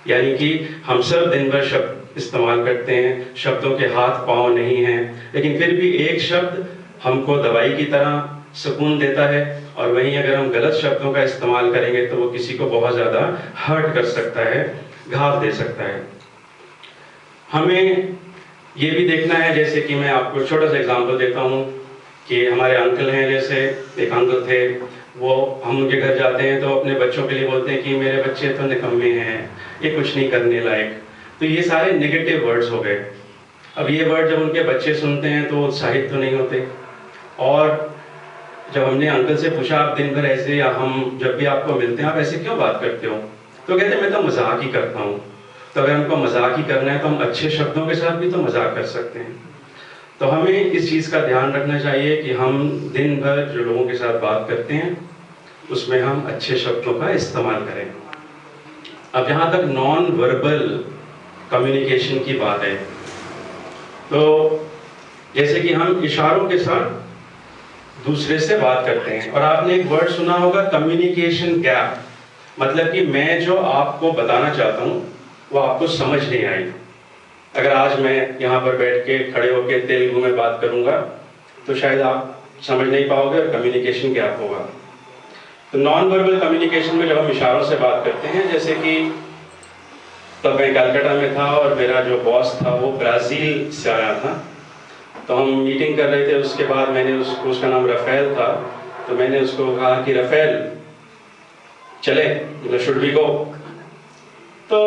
यानी कि हम सब दिन भर शब्द इस्तेमाल करते हैं, शब्दों के हाथ पाँव नहीं हैं, लेकिन फिर भी एक शब्द हमको दवाई की तरह सुकून देता है, और वहीं अगर हम गलत शब्दों का इस्तेमाल करेंगे तो वो किसी को बहुत ज़्यादा हर्ट कर सकता है, घाव दे सकता है। हमें ये भी देखना है, जैसे कि मैं आपको छोटा सा एग्जांपल देता हूँ कि हमारे अंकल हैं, जैसे एक अंकल थे, वो हम उनके घर जाते हैं तो अपने बच्चों के लिए बोलते हैं कि मेरे बच्चे तो निकम्मे हैं, ये कुछ नहीं करने लायक। तो ये सारे नेगेटिव वर्ड्स हो गए। अब ये वर्ड जब उनके बच्चे सुनते हैं तो उत्साहित तो नहीं होते। और जब हमने अंकल से पूछा, आप दिन भर ऐसे, या हम जब भी आपको मिलते हैं आप ऐसे क्यों बात करते हो, तो कहते हैं मैं तो मजाक ही करता हूँ। तो अगर हमको मजाक ही करना है तो हम अच्छे शब्दों के साथ भी तो मजाक कर सकते हैं। तो हमें इस चीज़ का ध्यान रखना चाहिए कि हम दिन भर जो लोगों के साथ बात करते हैं उसमें हम अच्छे शब्दों का इस्तेमाल करें। अब जहाँ तक नॉन वर्बल कम्युनिकेशन की बात है, तो जैसे कि हम इशारों के साथ दूसरे से बात करते हैं, और आपने एक वर्ड सुना होगा कम्युनिकेशन गैप, मतलब कि मैं जो आपको बताना चाहता हूँ वो आपको समझ नहीं आई। अगर आज मैं यहाँ पर बैठ के खड़े होकर तेलुगु में बात करूँगा तो शायद आप समझ नहीं पाओगे और कम्युनिकेशन गैप होगा। तो नॉन वर्बल कम्युनिकेशन में जब हम इशारों से बात करते हैं, जैसे कि तब मैं कलकत्ता में था और मेरा जो बॉस था वो ब्राज़ील से आया था, तो हम मीटिंग कर रहे थे। उसके बाद मैंने उसका नाम रफ़ेल था, तो मैंने उसको कहा कि रफ़ेल चले, मतलब शुड वी गो। तो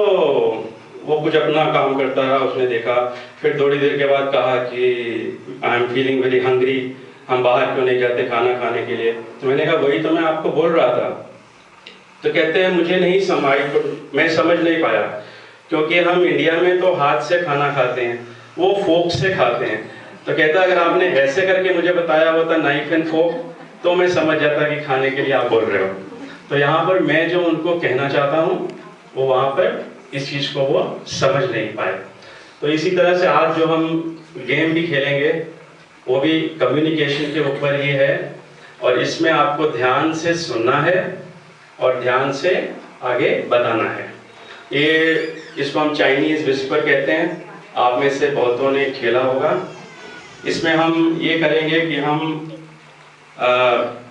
वो कुछ अपना काम करता रहा, उसने देखा, फिर थोड़ी देर के बाद कहा कि I am feeling very hungry, हम बाहर क्यों नहीं जाते खाना खाने के लिए। तो मैंने कहा वही तो मैं आपको बोल रहा था। तो कहते हैं मुझे नहीं समझ, मैं समझ नहीं पाया, क्योंकि हम इंडिया में तो हाथ से खाना खाते हैं, वो फोक से खाते हैं। तो कहता अगर आपने ऐसे करके मुझे बताया होता नाइफ एंड फोक, तो मैं समझ जाता कि खाने के लिए आप बोल रहे हो। तो यहाँ पर मैं जो उनको कहना चाहता हूँ वो वहाँ पर इस चीज़ को वो समझ नहीं पाए। तो इसी तरह से आज जो हम गेम भी खेलेंगे वो भी कम्युनिकेशन के ऊपर ही है, और इसमें आपको ध्यान से सुनना है और ध्यान से आगे बताना है। ये इसको हम चाइनीज़ विस्पर कहते हैं, आप में से बहुतों ने खेला होगा। इसमें हम ये करेंगे कि हम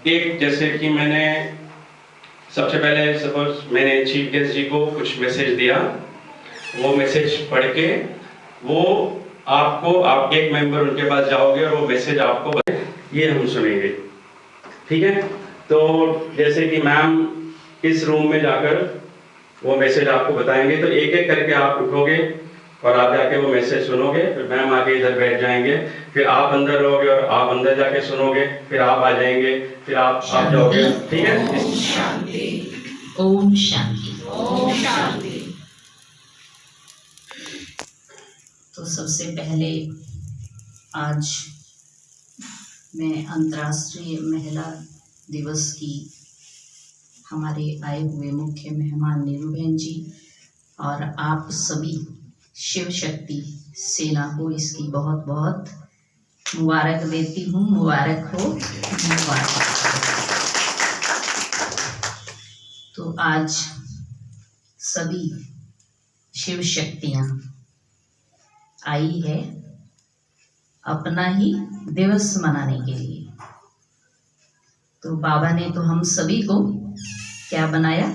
एक, जैसे कि मैंने सबसे पहले सपोज मैंने चीफ गेस्ट जी को कुछ मैसेज दिया, वो मैसेज पढ़ के वो आपको, आप एक मेंबर उनके पास जाओगे और वो मैसेज आपको ये हम सुनेंगे, ठीक है। तो जैसे कि मैम इस रूम में जाकर वो मैसेज आपको बताएंगे, तो एक एक करके आप उठोगे और आप जाके वो मैसेज सुनोगे, फिर मैम आके इधर बैठ जाएंगे, फिर आप अंदर रहोगे और आप अंदर जाके सुनोगे, फिर आप आ जाएंगे, फिर आप जाओगे, ठीक है। ओम शांति। ओम शांति। तो सबसे पहले आज मैं अंतर्राष्ट्रीय महिला दिवस की हमारे आए हुए मुख्य मेहमान नीरू बहन जी और आप सभी शिव शक्ति सेना को इसकी बहुत बहुत मुबारक देती हूँ। मुबारक हो, मुबारक। तो आज सभी शिव शक्तियाँ आई है अपना ही दिवस मनाने के लिए। तो बाबा ने तो हम सभी को क्या बनाया?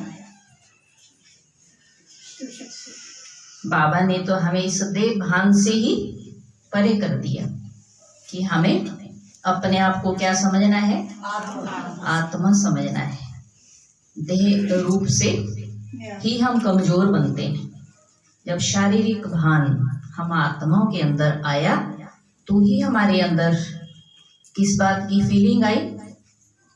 बाबा ने तो हमें इस देह भान से ही परे कर दिया कि हमें अपने आप को क्या समझना है? आत्मा समझना है। देह रूप से ही हम कमजोर बनते हैं। जब शारीरिक भान हम आत्माओं के अंदर आया तो ही हमारे अंदर किस बात की फीलिंग आई?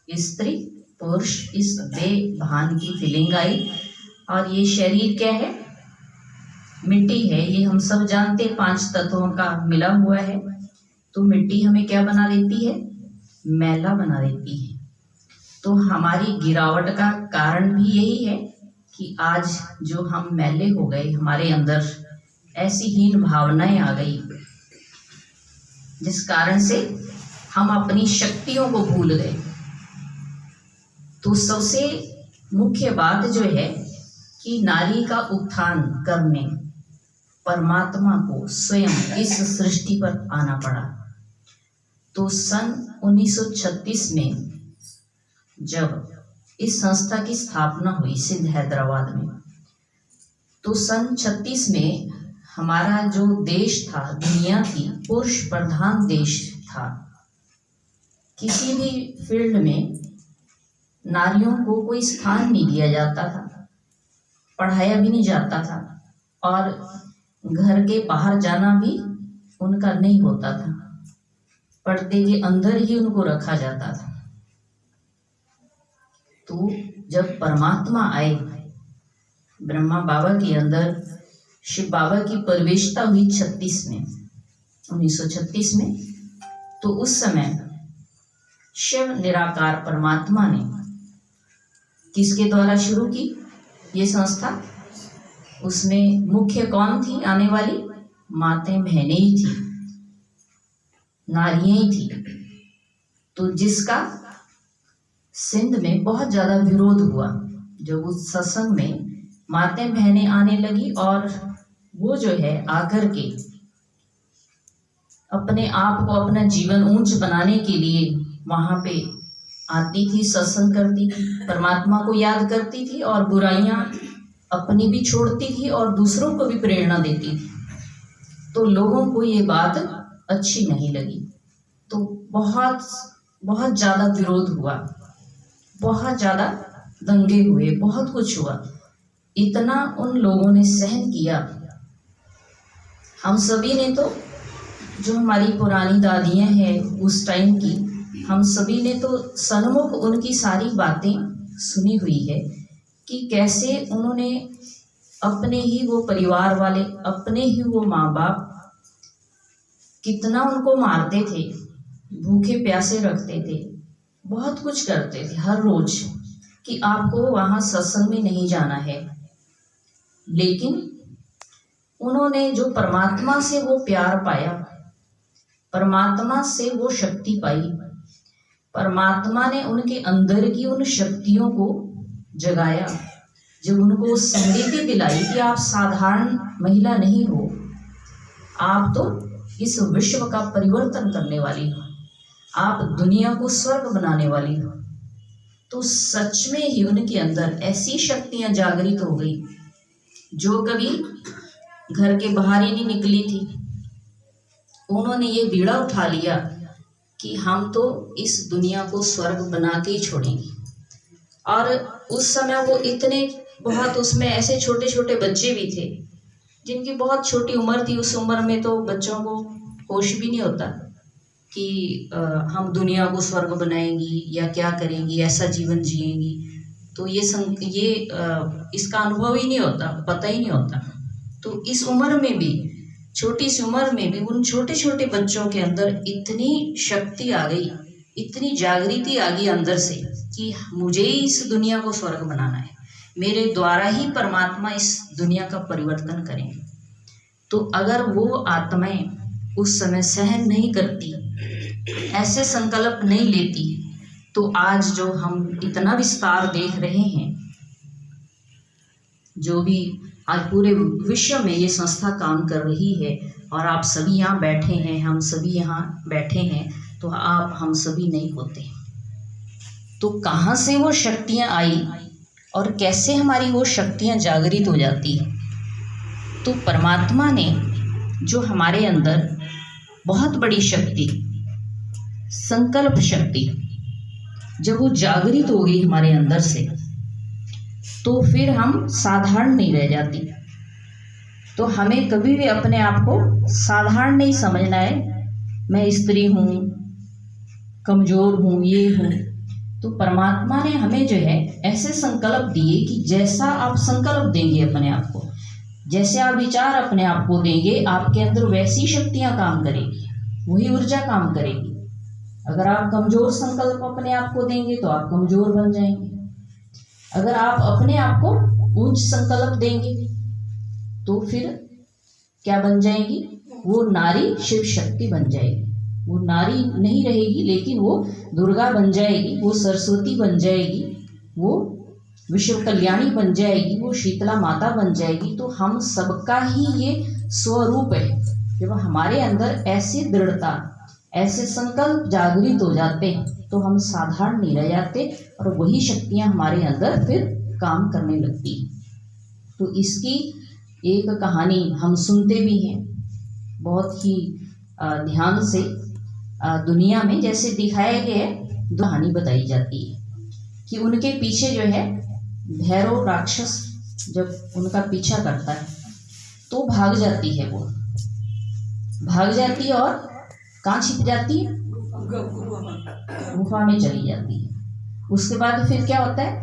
स्त्री पुरुष इस देह भान की फीलिंग आई। और ये शरीर क्या है? मिट्टी है। ये हम सब जानते हैं, 5 तत्वों का मिला हुआ है। तो मिट्टी हमें क्या बना देती है? मैला बना देती है। तो हमारी गिरावट का कारण भी यही है कि आज जो हम मैले हो गए, हमारे अंदर ऐसी हीन भावनाएं आ गई जिस कारण से हम अपनी शक्तियों को भूल गए। तो सबसे मुख्य बात जो है कि नारी का उत्थान करने परमात्मा को स्वयं इस सृष्टि पर आना पड़ा। तो सन 1936 में जब इस संस्था की स्थापना हुई सिंध हैदराबाद में, तो सन 36 में हमारा जो देश था, दुनिया थी, पुरुष प्रधान देश था। किसी भी फील्ड में नारियों को कोई स्थान नहीं दिया जाता था, पढ़ाया भी नहीं जाता था और घर के बाहर जाना भी उनका नहीं होता था। पर्दे के अंदर ही उनको रखा जाता था। तो जब परमात्मा आए, ब्रह्मा बाबा के अंदर शिव बाबा की प्रवेशता हुई 1936 में, तो उस समय शिव निराकार परमात्मा ने किसके द्वारा शुरू की ये संस्था? उसमें मुख्य कौन थी आने वाली? मातें बहनें ही थी, नारियां ही थी। तो जिसका सिंध में बहुत ज्यादा विरोध हुआ जब उस सत्संग में मातें बहनें आने लगी और वो जो है आकर के अपने आप को, अपना जीवन ऊंच बनाने के लिए वहां पे आती थी, सत्संग करती थी, परमात्मा को याद करती थी और बुराइयां अपनी भी छोड़ती थी और दूसरों को भी प्रेरणा देती थी। तो लोगों को ये बात अच्छी नहीं लगी। तो बहुत बहुत ज़्यादा विरोध हुआ, बहुत ज़्यादा दंगे हुए, बहुत कुछ हुआ। इतना उन लोगों ने सहन किया। हम सभी ने तो, जो हमारी पुरानी दादियाँ हैं उस टाइम की, हम सभी ने तो सन्मुख उनकी सारी बातें सुनी हुई है कि कैसे उन्होंने अपने ही वो परिवार वाले, अपने ही वो माँ बाप कितना उनको मारते थे, भूखे प्यासे रखते थे, बहुत कुछ करते थे हर रोज कि आपको वहाँ सत्संग में नहीं जाना है। लेकिन उन्होंने जो परमात्मा से वो प्यार पाया, परमात्मा से वो शक्ति पाई, परमात्मा ने उनके अंदर की उन शक्तियों को जगाया, जब उनको समृद्धि दिलाई कि आप साधारण महिला नहीं हो, आप तो इस विश्व का परिवर्तन करने वाली हो, आप दुनिया को स्वर्ग बनाने वाली हो। तो सच में ही उनके अंदर ऐसी शक्तियां जागृत हो गई जो कभी घर के बाहर ही नहीं निकली थी, उन्होंने ये बीड़ा उठा लिया कि हम तो इस दुनिया को स्वर्ग बना के ही छोड़ेंगे। और उस समय वो इतने बहुत उसमें ऐसे छोटे छोटे बच्चे भी थे जिनकी बहुत छोटी उम्र थी। उस उम्र में तो बच्चों को होश भी नहीं होता कि हम दुनिया को स्वर्ग बनाएंगी या क्या करेंगी, ऐसा जीवन जिएंगी। तो ये इसका अनुभव ही नहीं होता, पता ही नहीं होता। तो इस उम्र में भी, छोटी सी उम्र में भी उन छोटे छोटे बच्चों के अंदर इतनी शक्ति आ गई, इतनी जागृति आ गई अंदर से कि मुझे ही इस दुनिया को स्वर्ग बनाना है, मेरे द्वारा ही परमात्मा इस दुनिया का परिवर्तन करेंगे। तो अगर वो आत्माएं उस समय सहन नहीं करती, ऐसे संकल्प नहीं लेती, तो आज जो हम इतना विस्तार देख रहे हैं, जो भी आज पूरे विश्व में ये संस्था काम कर रही है और आप सभी यहाँ बैठे हैं, हम सभी यहाँ बैठे हैं, तो आप हम सभी नहीं होते। तो कहाँ से वो शक्तियाँ आई और कैसे हमारी वो शक्तियाँ जागृत हो जाती हैं? तो परमात्मा ने जो हमारे अंदर बहुत बड़ी शक्ति, संकल्प शक्ति, जब वो जागृत हो गई हमारे अंदर से, तो फिर हम साधारण नहीं रह जाती। तो हमें कभी भी अपने आप को साधारण नहीं समझना है, मैं स्त्री हूँ, कमज़ोर हूँ, ये हूँ। तो परमात्मा ने हमें जो है ऐसे संकल्प दिए कि जैसा आप संकल्प देंगे अपने आप को, जैसे आप विचार अपने आप को देंगे, आपके अंदर वैसी शक्तियाँ काम करेगी, वही ऊर्जा काम करेगी। अगर आप कमज़ोर संकल्प अपने आप को देंगे तो आप कमज़ोर बन जाएंगे। अगर आप अपने आप को ऊंच संकल्प देंगे तो फिर क्या बन जाएगी? वो नारी शिव शक्ति बन जाएगी। वो नारी नहीं रहेगी, लेकिन वो दुर्गा बन जाएगी, वो सरस्वती बन जाएगी, वो विश्व कल्याणी बन जाएगी, वो शीतला माता बन जाएगी। तो हम सबका ही ये स्वरूप है। जब हमारे अंदर ऐसी दृढ़ता, ऐसे संकल्प जागृत हो जाते हैं तो हम साधारण नहीं रह जाते और वही शक्तियाँ हमारे अंदर फिर काम करने लगती हैं। तो इसकी एक कहानी हम सुनते भी हैं बहुत ही ध्यान से। दुनिया में जैसे दिखाया गया है, कहानी बताई जाती है कि उनके पीछे जो है भैरव राक्षस जब उनका पीछा करता है तो भाग जाती है, वो भाग जाती है और कहाँ छिप जाती है? गुफा में चली जाती है। उसके बाद फिर क्या होता है?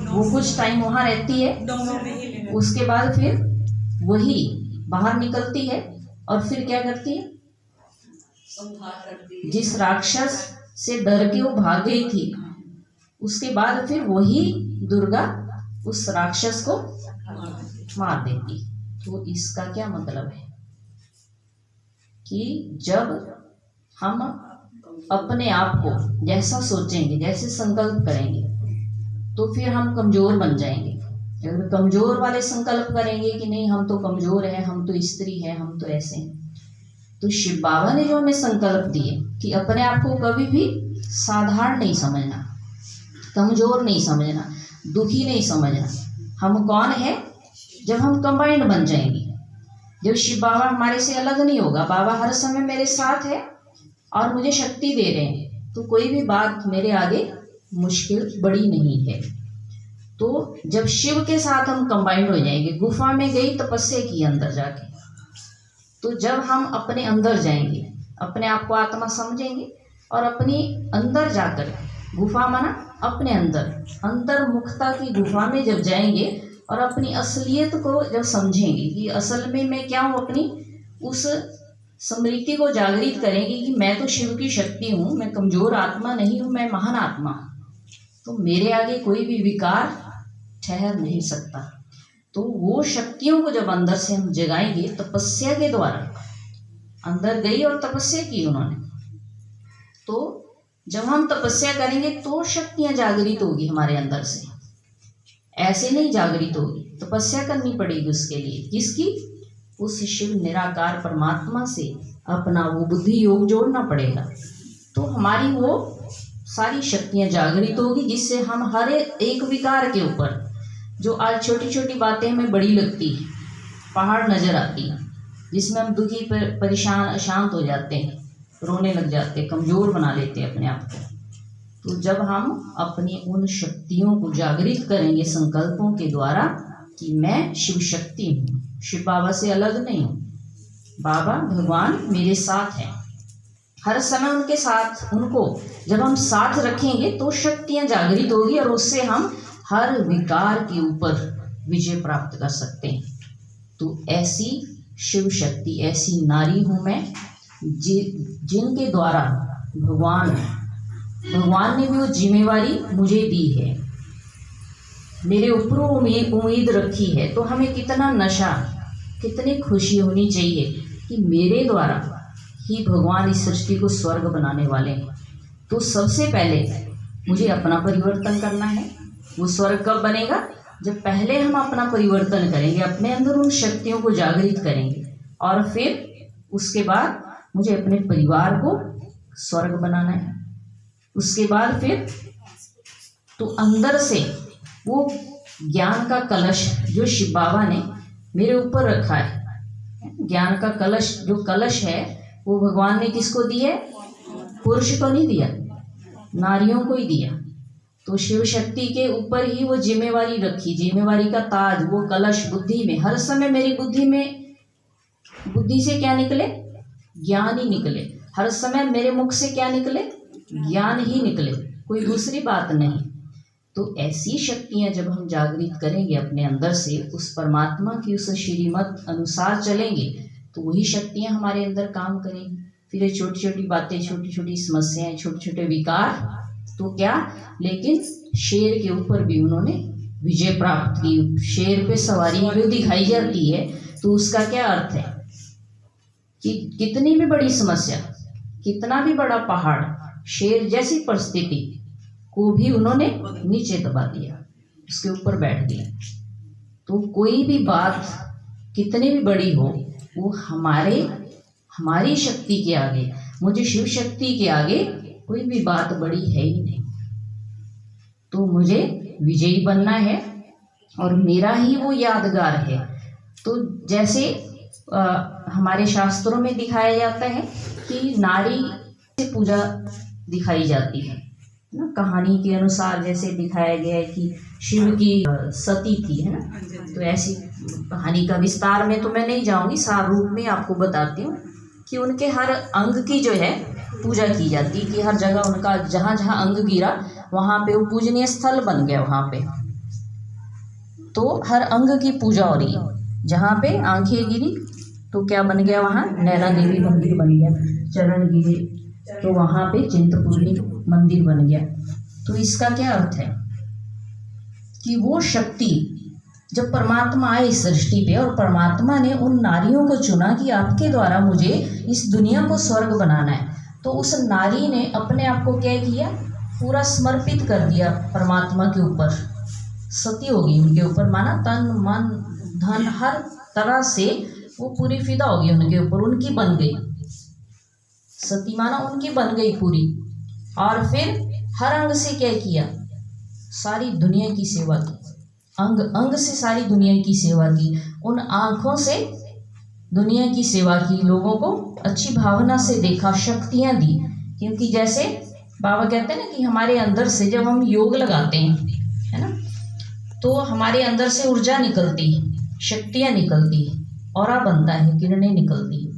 वो कुछ टाइम वहाँ रहती है, उसके बाद फिर वही बाहर निकलती है और फिर क्या करती है? जिस राक्षस से डर के वो भाग गई थी, उसके बाद फिर वही दुर्गा उस राक्षस को मार देती। तो इसका क्या मतलब है कि जब हम अपने आप को जैसा सोचेंगे, जैसे संकल्प करेंगे, तो फिर हम कमज़ोर बन जाएंगे। अगर कमज़ोर वाले संकल्प करेंगे कि नहीं हम तो कमज़ोर हैं, हम तो स्त्री हैं, हम तो ऐसे हैं, तो शिव बाबा ने जो हमें संकल्प दिए कि अपने आप को कभी भी साधारण नहीं समझना, कमज़ोर नहीं समझना, दुखी नहीं समझना। हम कौन है? जब हम कंबाइंड बन जाएंगे, जब शिव बाबा हमारे से अलग नहीं होगा, बाबा हर समय मेरे साथ है और मुझे शक्ति दे रहे हैं, तो कोई भी बात मेरे आगे मुश्किल बड़ी नहीं है। तो जब शिव के साथ हम कंबाइंड हो जाएंगे, गुफा में गई तपस्या की अंदर जाके, तो जब हम अपने अंदर जाएंगे, अपने आप को आत्मा समझेंगे और अपने अंदर जाकर, गुफा माना अपने अंदर मुक्ता की गुफा में जब जाएंगे और अपनी असलियत को जब समझेंगे कि असल में मैं क्या हूँ, अपनी उस स्मृति को जागृत करेंगे कि मैं तो शिव की शक्ति हूँ, मैं कमज़ोर आत्मा नहीं हूँ, मैं महान आत्मा हूँ। तो मेरे आगे कोई भी विकार ठहर नहीं सकता। तो वो शक्तियों को जब अंदर से हम जगाएंगे, तपस्या के द्वारा अंदर गई और तपस्या की उन्होंने, तो जब हम तपस्या करेंगे तो शक्तियाँ जागृत होगी हमारे अंदर से, ऐसे नहीं जागृत होगी। तपस्या करनी पड़ेगी उसके लिए, किसकी? उस शिव निराकार परमात्मा से अपना वो बुद्धि योग जोड़ना पड़ेगा। तो हमारी वो सारी शक्तियाँ जागृत होगी, जिससे हम हर एक विकार के ऊपर, जो आज छोटी छोटी बातें हमें बड़ी लगती है, पहाड़ नजर आती है, जिसमें हम दुखी परेशान अशांत हो जाते हैं, रोने लग जाते हैं, कमज़ोर बना लेते हैं अपने आप को। तो जब हम अपनी उन शक्तियों को जागृत करेंगे संकल्पों के द्वारा कि मैं शिव शक्ति हूँ, शिव बाबा से अलग नहीं हूँ, बाबा भगवान मेरे साथ हैं, हर समय उनके साथ, उनको जब हम साथ रखेंगे तो शक्तियाँ जागृत होगी और उससे हम हर विकार के ऊपर विजय प्राप्त कर सकते हैं। तो ऐसी शिव शक्ति, ऐसी नारी हूँ मैं जिनके द्वारा भगवान ने भी वो जिम्मेवारी मुझे दी है, मेरे ऊपर उम्मीद रखी है। तो हमें कितना नशा, कितनी खुशी होनी चाहिए कि मेरे द्वारा ही भगवान इस सृष्टि को स्वर्ग बनाने वाले हैं। तो सबसे पहले मुझे अपना परिवर्तन करना है। वो स्वर्ग कब बनेगा? जब पहले हम अपना परिवर्तन करेंगे, अपने अंदर उन शक्तियों को जागृत करेंगे, और फिर उसके बाद मुझे अपने परिवार को स्वर्ग बनाना है। उसके बाद फिर तो अंदर से वो ज्ञान का कलश जो शिव बाबा ने मेरे ऊपर रखा है, ज्ञान का कलश, जो कलश है वो भगवान ने किसको दिया है? पुरुष को नहीं दिया, नारियों को ही दिया। तो शिव शक्ति के ऊपर ही वो जिम्मेवारी रखी, जिम्मेवारी का ताज, वो कलश बुद्धि में, हर समय मेरी बुद्धि से क्या निकले? ज्ञान ही निकले। हर समय मेरे मुख से क्या निकले? ज्ञान ही निकले, कोई दूसरी बात नहीं। तो ऐसी शक्तियाँ जब हम जागृत करेंगे अपने अंदर से, उस परमात्मा की उस श्रीमत अनुसार चलेंगे, तो वही शक्तियाँ हमारे अंदर काम करेंगी। फिर ये छोटी छोटी बातें, छोटी छोटी समस्याएं, छोटे छोटे विकार, तो क्या, लेकिन शेर के ऊपर भी उन्होंने विजय प्राप्त की। शेर पे सवारी जो दिखाई जाती है, तो उसका क्या अर्थ है कि कितनी भी बड़ी समस्या, कितना भी बड़ा पहाड़, शेर जैसी परिस्थिति को भी उन्होंने नीचे दबा दिया, उसके ऊपर बैठ गया। तो कोई भी बात कितनी भी बड़ी हो, वो हमारी शक्ति के आगे, मुझे शिव शक्ति के आगे कोई भी बात बड़ी है ही नहीं। तो मुझे विजयी बनना है और मेरा ही वो यादगार है। तो जैसे हमारे शास्त्रों में दिखाया जाता है कि नारी से पूजा दिखाई जाती है ना, कहानी के अनुसार जैसे दिखाया गया है कि शिव की सती थी, है ना। तो ऐसी कहानी का विस्तार में तो मैं नहीं जाऊंगी, सार रूप में आपको बताती हूँ कि उनके हर अंग की जो है पूजा की जाती, कि हर जगह उनका जहाँ जहाँ अंग गिरा वहाँ पे वो पूजनीय स्थल बन गया। वहाँ पे तो हर अंग की पूजा हो रही है। जहाँ पे आंखें गिरी तो क्या बन गया? वहाँ नैना देवी मंदिर बन गया। चरण गिरे तो वहाँ पे चिंतपूर्णी मंदिर बन गया। तो इसका क्या अर्थ है कि वो शक्ति जब परमात्मा आए इस सृष्टि पे, और परमात्मा ने उन नारियों को चुना कि आपके द्वारा मुझे इस दुनिया को स्वर्ग बनाना है, तो उस नारी ने अपने आप को क्या किया? पूरा समर्पित कर दिया परमात्मा के ऊपर, सती हो गई उनके ऊपर, माना तन मन धन हर तरह से वो पूरी फिदा हो गई उनके ऊपर, उनकी बन गई सती, माना उनकी बन गई पूरी। और फिर हर अंग से क्या किया? सारी दुनिया की सेवा की, अंग अंग से सारी दुनिया की सेवा की, उन आँखों से दुनिया की सेवा की, लोगों को अच्छी भावना से देखा, शक्तियाँ दी। क्योंकि जैसे बाबा कहते हैं ना कि हमारे अंदर से जब हम योग लगाते हैं, है ना, तो हमारे अंदर से ऊर्जा निकलती है, शक्तियाँ निकलती है, ऑरा बनता है, किरणें निकलती है।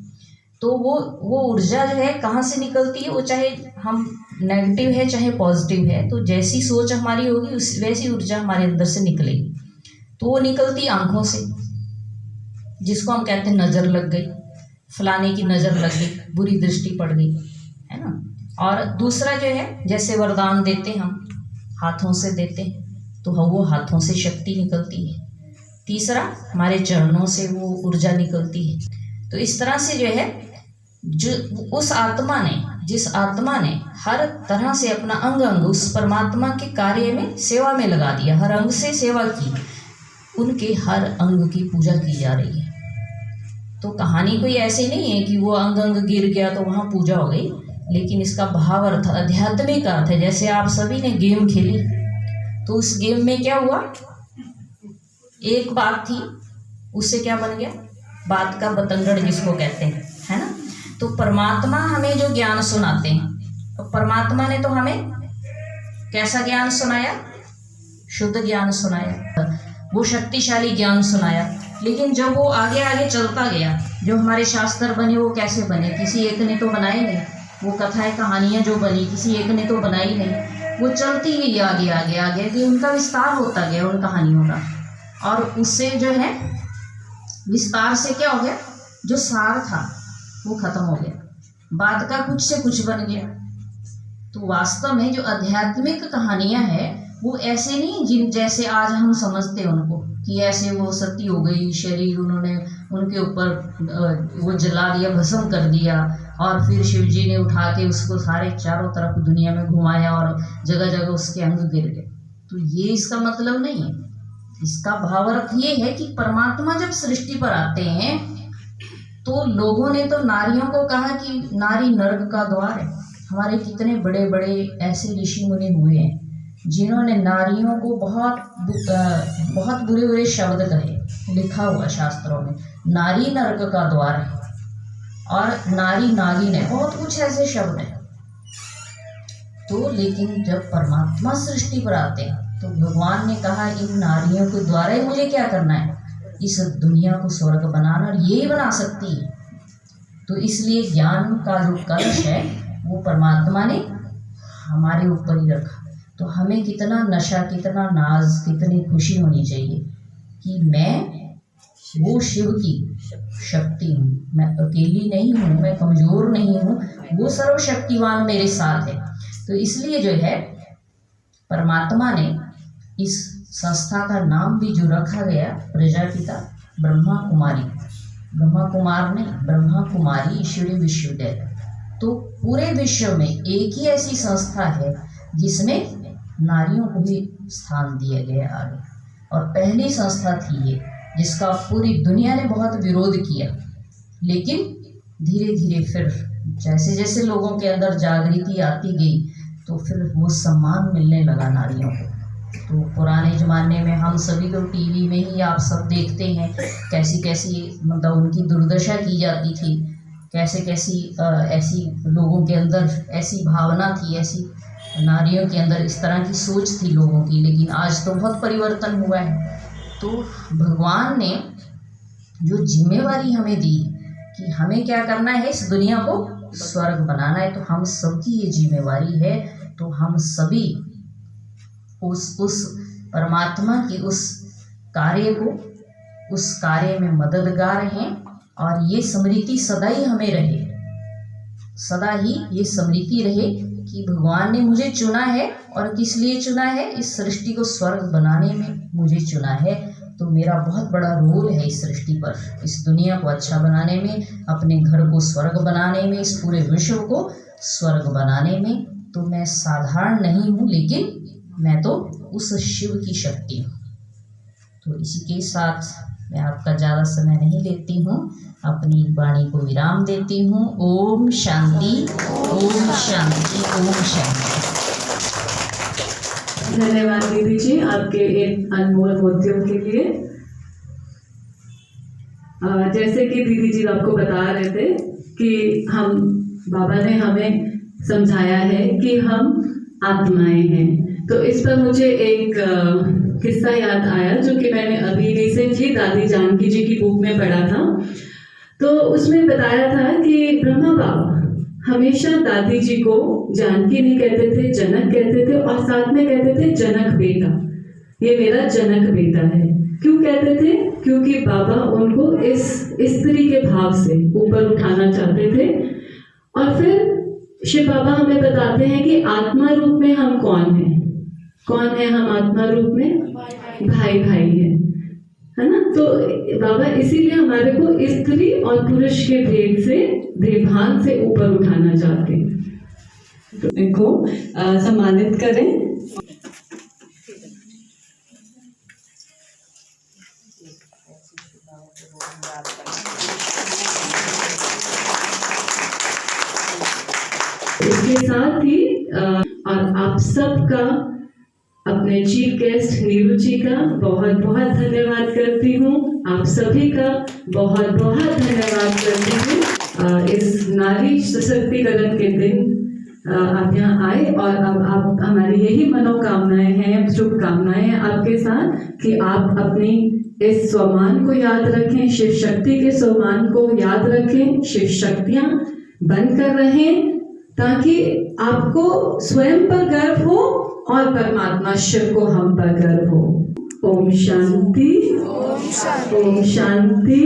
तो वो ऊर्जा जो है कहाँ से निकलती है? वो चाहे हम नेगेटिव है चाहे पॉजिटिव है, तो जैसी सोच हमारी होगी वैसी ऊर्जा हमारे अंदर से निकलेगी। तो वो निकलती आँखों से, जिसको हम कहते हैं नज़र लग गई, फलाने की नज़र लग गई, बुरी दृष्टि पड़ गई, है ना। और दूसरा जो है, जैसे वरदान देते हम हाथों से देते हैं, तो वो हाथों से शक्ति निकलती है। तीसरा, हमारे चरणों से वो ऊर्जा निकलती है। तो इस तरह से जो है, जो उस आत्मा ने, जिस आत्मा ने हर तरह से अपना अंग अंग उस परमात्मा के कार्य में, सेवा में लगा दिया, हर अंग से सेवा की, उनके हर अंग की पूजा की जा रही है। तो कहानी कोई ऐसी नहीं है कि वो अंग अंग गिर गया तो वहाँ पूजा हो गई, लेकिन इसका भाव अर्थ, आध्यात्मिक अर्थ है। जैसे आप सभी ने गेम खेली, तो उस गेम में क्या हुआ? एक बात थी, उससे क्या बन गया? बात का बतंगड़ जिसको कहते हैं, है ना। तो परमात्मा हमें जो ज्ञान सुनाते हैं, तो परमात्मा ने तो हमें कैसा ज्ञान सुनाया? शुद्ध ज्ञान सुनाया, वो शक्तिशाली ज्ञान सुनाया। लेकिन जब वो आगे आगे चलता गया, जो हमारे शास्त्र बने वो कैसे बने? किसी एक ने तो बनाए नहीं। वो कथाएं कहानियाँ जो बनी किसी एक ने तो बनाई नहीं, वो चलती गई आगे आगे आगे कि उनका विस्तार होता गया उन कहानियों का, और उससे जो है विस्तार से क्या हो गया, जो सार था वो खत्म हो गया, बात का कुछ से कुछ बन गया। तो वास्तव में जो आध्यात्मिक कहानियां हैं वो ऐसे नहीं जिन जैसे आज हम समझते हैं उनको, कि ऐसे वो सती हो गई, शरीर उन्होंने उनके ऊपर वो जला दिया, भस्म कर दिया, और फिर शिव जी ने उठा के उसको सारे चारों तरफ दुनिया में घुमाया और जगह जगह उसके अंग गिर गए। तो ये इसका मतलब नहीं है। इसका भावार्थ ये है कि परमात्मा जब सृष्टि पर आते हैं तो लोगों ने तो नारियों को कहा कि नारी नर्क का द्वार है। हमारे कितने बड़े बड़े ऐसे ऋषि मुनि हुए हैं जिन्होंने नारियों को बहुत बुरे बुरे शब्द कहे। लिखा हुआ शास्त्रों में नारी नर्क का द्वार है, और नारी नागिन है, बहुत कुछ ऐसे शब्द हैं। तो लेकिन जब परमात्मा सृष्टि पर आते हैं तो भगवान ने कहा इन नारियों के द्वारा ही मुझे क्या करना है, इस दुनिया को स्वर्ग बनाना, और यही बना सकती है। तो इसलिए ज्ञान का जो कलश है वो परमात्मा ने हमारे ऊपर ही रखा। तो हमें कितना नशा, कितना नाज, कितनी खुशी होनी चाहिए कि मैं वो शिव की शक्ति हूँ, मैं अकेली नहीं हूँ, मैं कमज़ोर नहीं हूँ, वो सर्वशक्तिवान मेरे साथ है। तो इसलिए जो है परमात्मा ने इस संस्था का नाम भी जो रखा गया प्रजापिता ब्रह्मा कुमारी, ब्रह्मा कुमार ने ब्रह्मा कुमारी ईश्वरीय विश्वविद्यालय। तो पूरे विश्व में एक ही ऐसी संस्था है जिसमें नारियों को भी स्थान दिया गया आगे, और पहली संस्था थी ये जिसका पूरी दुनिया ने बहुत विरोध किया। लेकिन धीरे धीरे फिर जैसे जैसे लोगों के अंदर जागृति आती गई तो फिर वो सम्मान मिलने लगा नारियों को। तो पुराने ज़माने में हम सभी लोग टीवी में ही आप सब देखते हैं कैसी कैसी मतलब उनकी दुर्दशा की जाती थी, कैसे कैसी ऐसी लोगों के अंदर ऐसी भावना थी, ऐसी नारियों के अंदर इस तरह की सोच थी लोगों की। लेकिन आज तो बहुत परिवर्तन हुआ है। तो भगवान ने जो जिम्मेवारी हमें दी कि हमें क्या करना है, इस दुनिया को स्वर्ग बनाना है, तो हम सबकी ये जिम्मेवारी है। तो हम सभी उस परमात्मा की उस कार्य में मददगार हैं, और ये स्मृति सदा ही हमें रहे, सदा ही ये स्मृति रहे कि भगवान ने मुझे चुना है, और किस लिए चुना है, इस सृष्टि को स्वर्ग बनाने में मुझे चुना है। तो मेरा बहुत बड़ा रोल है इस सृष्टि पर, इस दुनिया को अच्छा बनाने में, अपने घर को स्वर्ग बनाने में, इस पूरे विश्व को स्वर्ग बनाने में। तो मैं साधारण नहीं हूँ, लेकिन मैं तो उस शिव की शक्ति हूँ। तो इसी के साथ मैं आपका ज़्यादा समय नहीं लेती हूँ, अपनी वाणी को विराम देती हूँ। ओम शांति, ओम शांति, ओम शांति। धन्यवाद दीदी जी आपके इन अनमोल मोतियों के लिए। जैसे कि दीदी जी आपको बता रहे थे कि हम बाबा ने हमें समझाया है कि हम आत्माएं हैं। तो इस पर मुझे एक किस्सा याद आया जो कि मैंने अभी रिसेंटली दादी जानकी जी की बुक में पढ़ा था। तो उसमें बताया था कि ब्रह्मा बाबा हमेशा दादी जी को जानकी नहीं कहते थे, जनक कहते थे, और साथ में कहते थे जनक बेटा, ये मेरा जनक बेटा है। क्यों कहते थे? क्योंकि बाबा उनको इस स्त्री के भाव से ऊपर उठाना चाहते थे। और फिर शिव बाबा हमें बताते हैं कि आत्मा रूप में हम कौन हैं? कौन है हम आत्मा रूप में? भाई भाई है ना। तो बाबा इसीलिए हमारे को स्त्री और पुरुष के भेदभाव से ऊपर उठाना चाहते हैं। तो इनको सम्मानित करें। इसके साथ ही और आप सबका अपने चीफ गेस्ट नीरू जी का बहुत बहुत धन्यवाद करती हूँ। आप सभी का बहुत बहुत धन्यवाद करती हूँ। इस नारी सशक्तिकरण के दिन आप यहाँ आए और अब आप हमारी यही मनोकामनाएं हैं, शुभकामनाएं हैं आपके साथ कि आप अपनी इस स्वमान को याद रखें, शिव शक्ति के स्वमान को याद रखें, शिव शक्तियाँ बनकर रहें, ताकि आपको स्वयं पर गर्व हो और परमात्मा शिव को हम पर गर्व हो। ओम शांति, ओम शांति,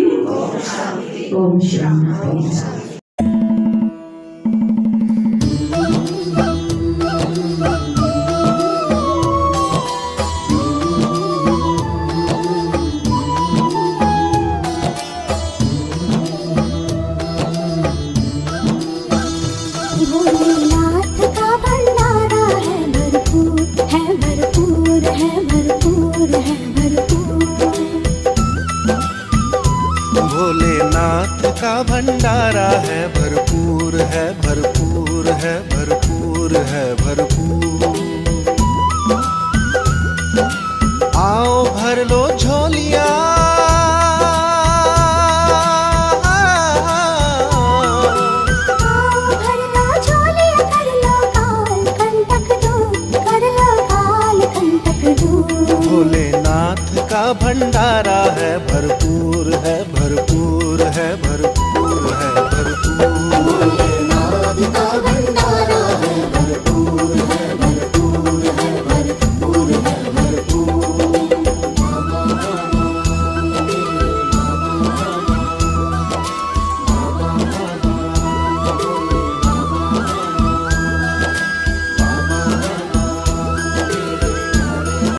ओम शांति। भोलेनाथ का भंडारा है, भरपूर है, भरपूर है, भरपूर है, भरपूर। आओ भर लो झोलियां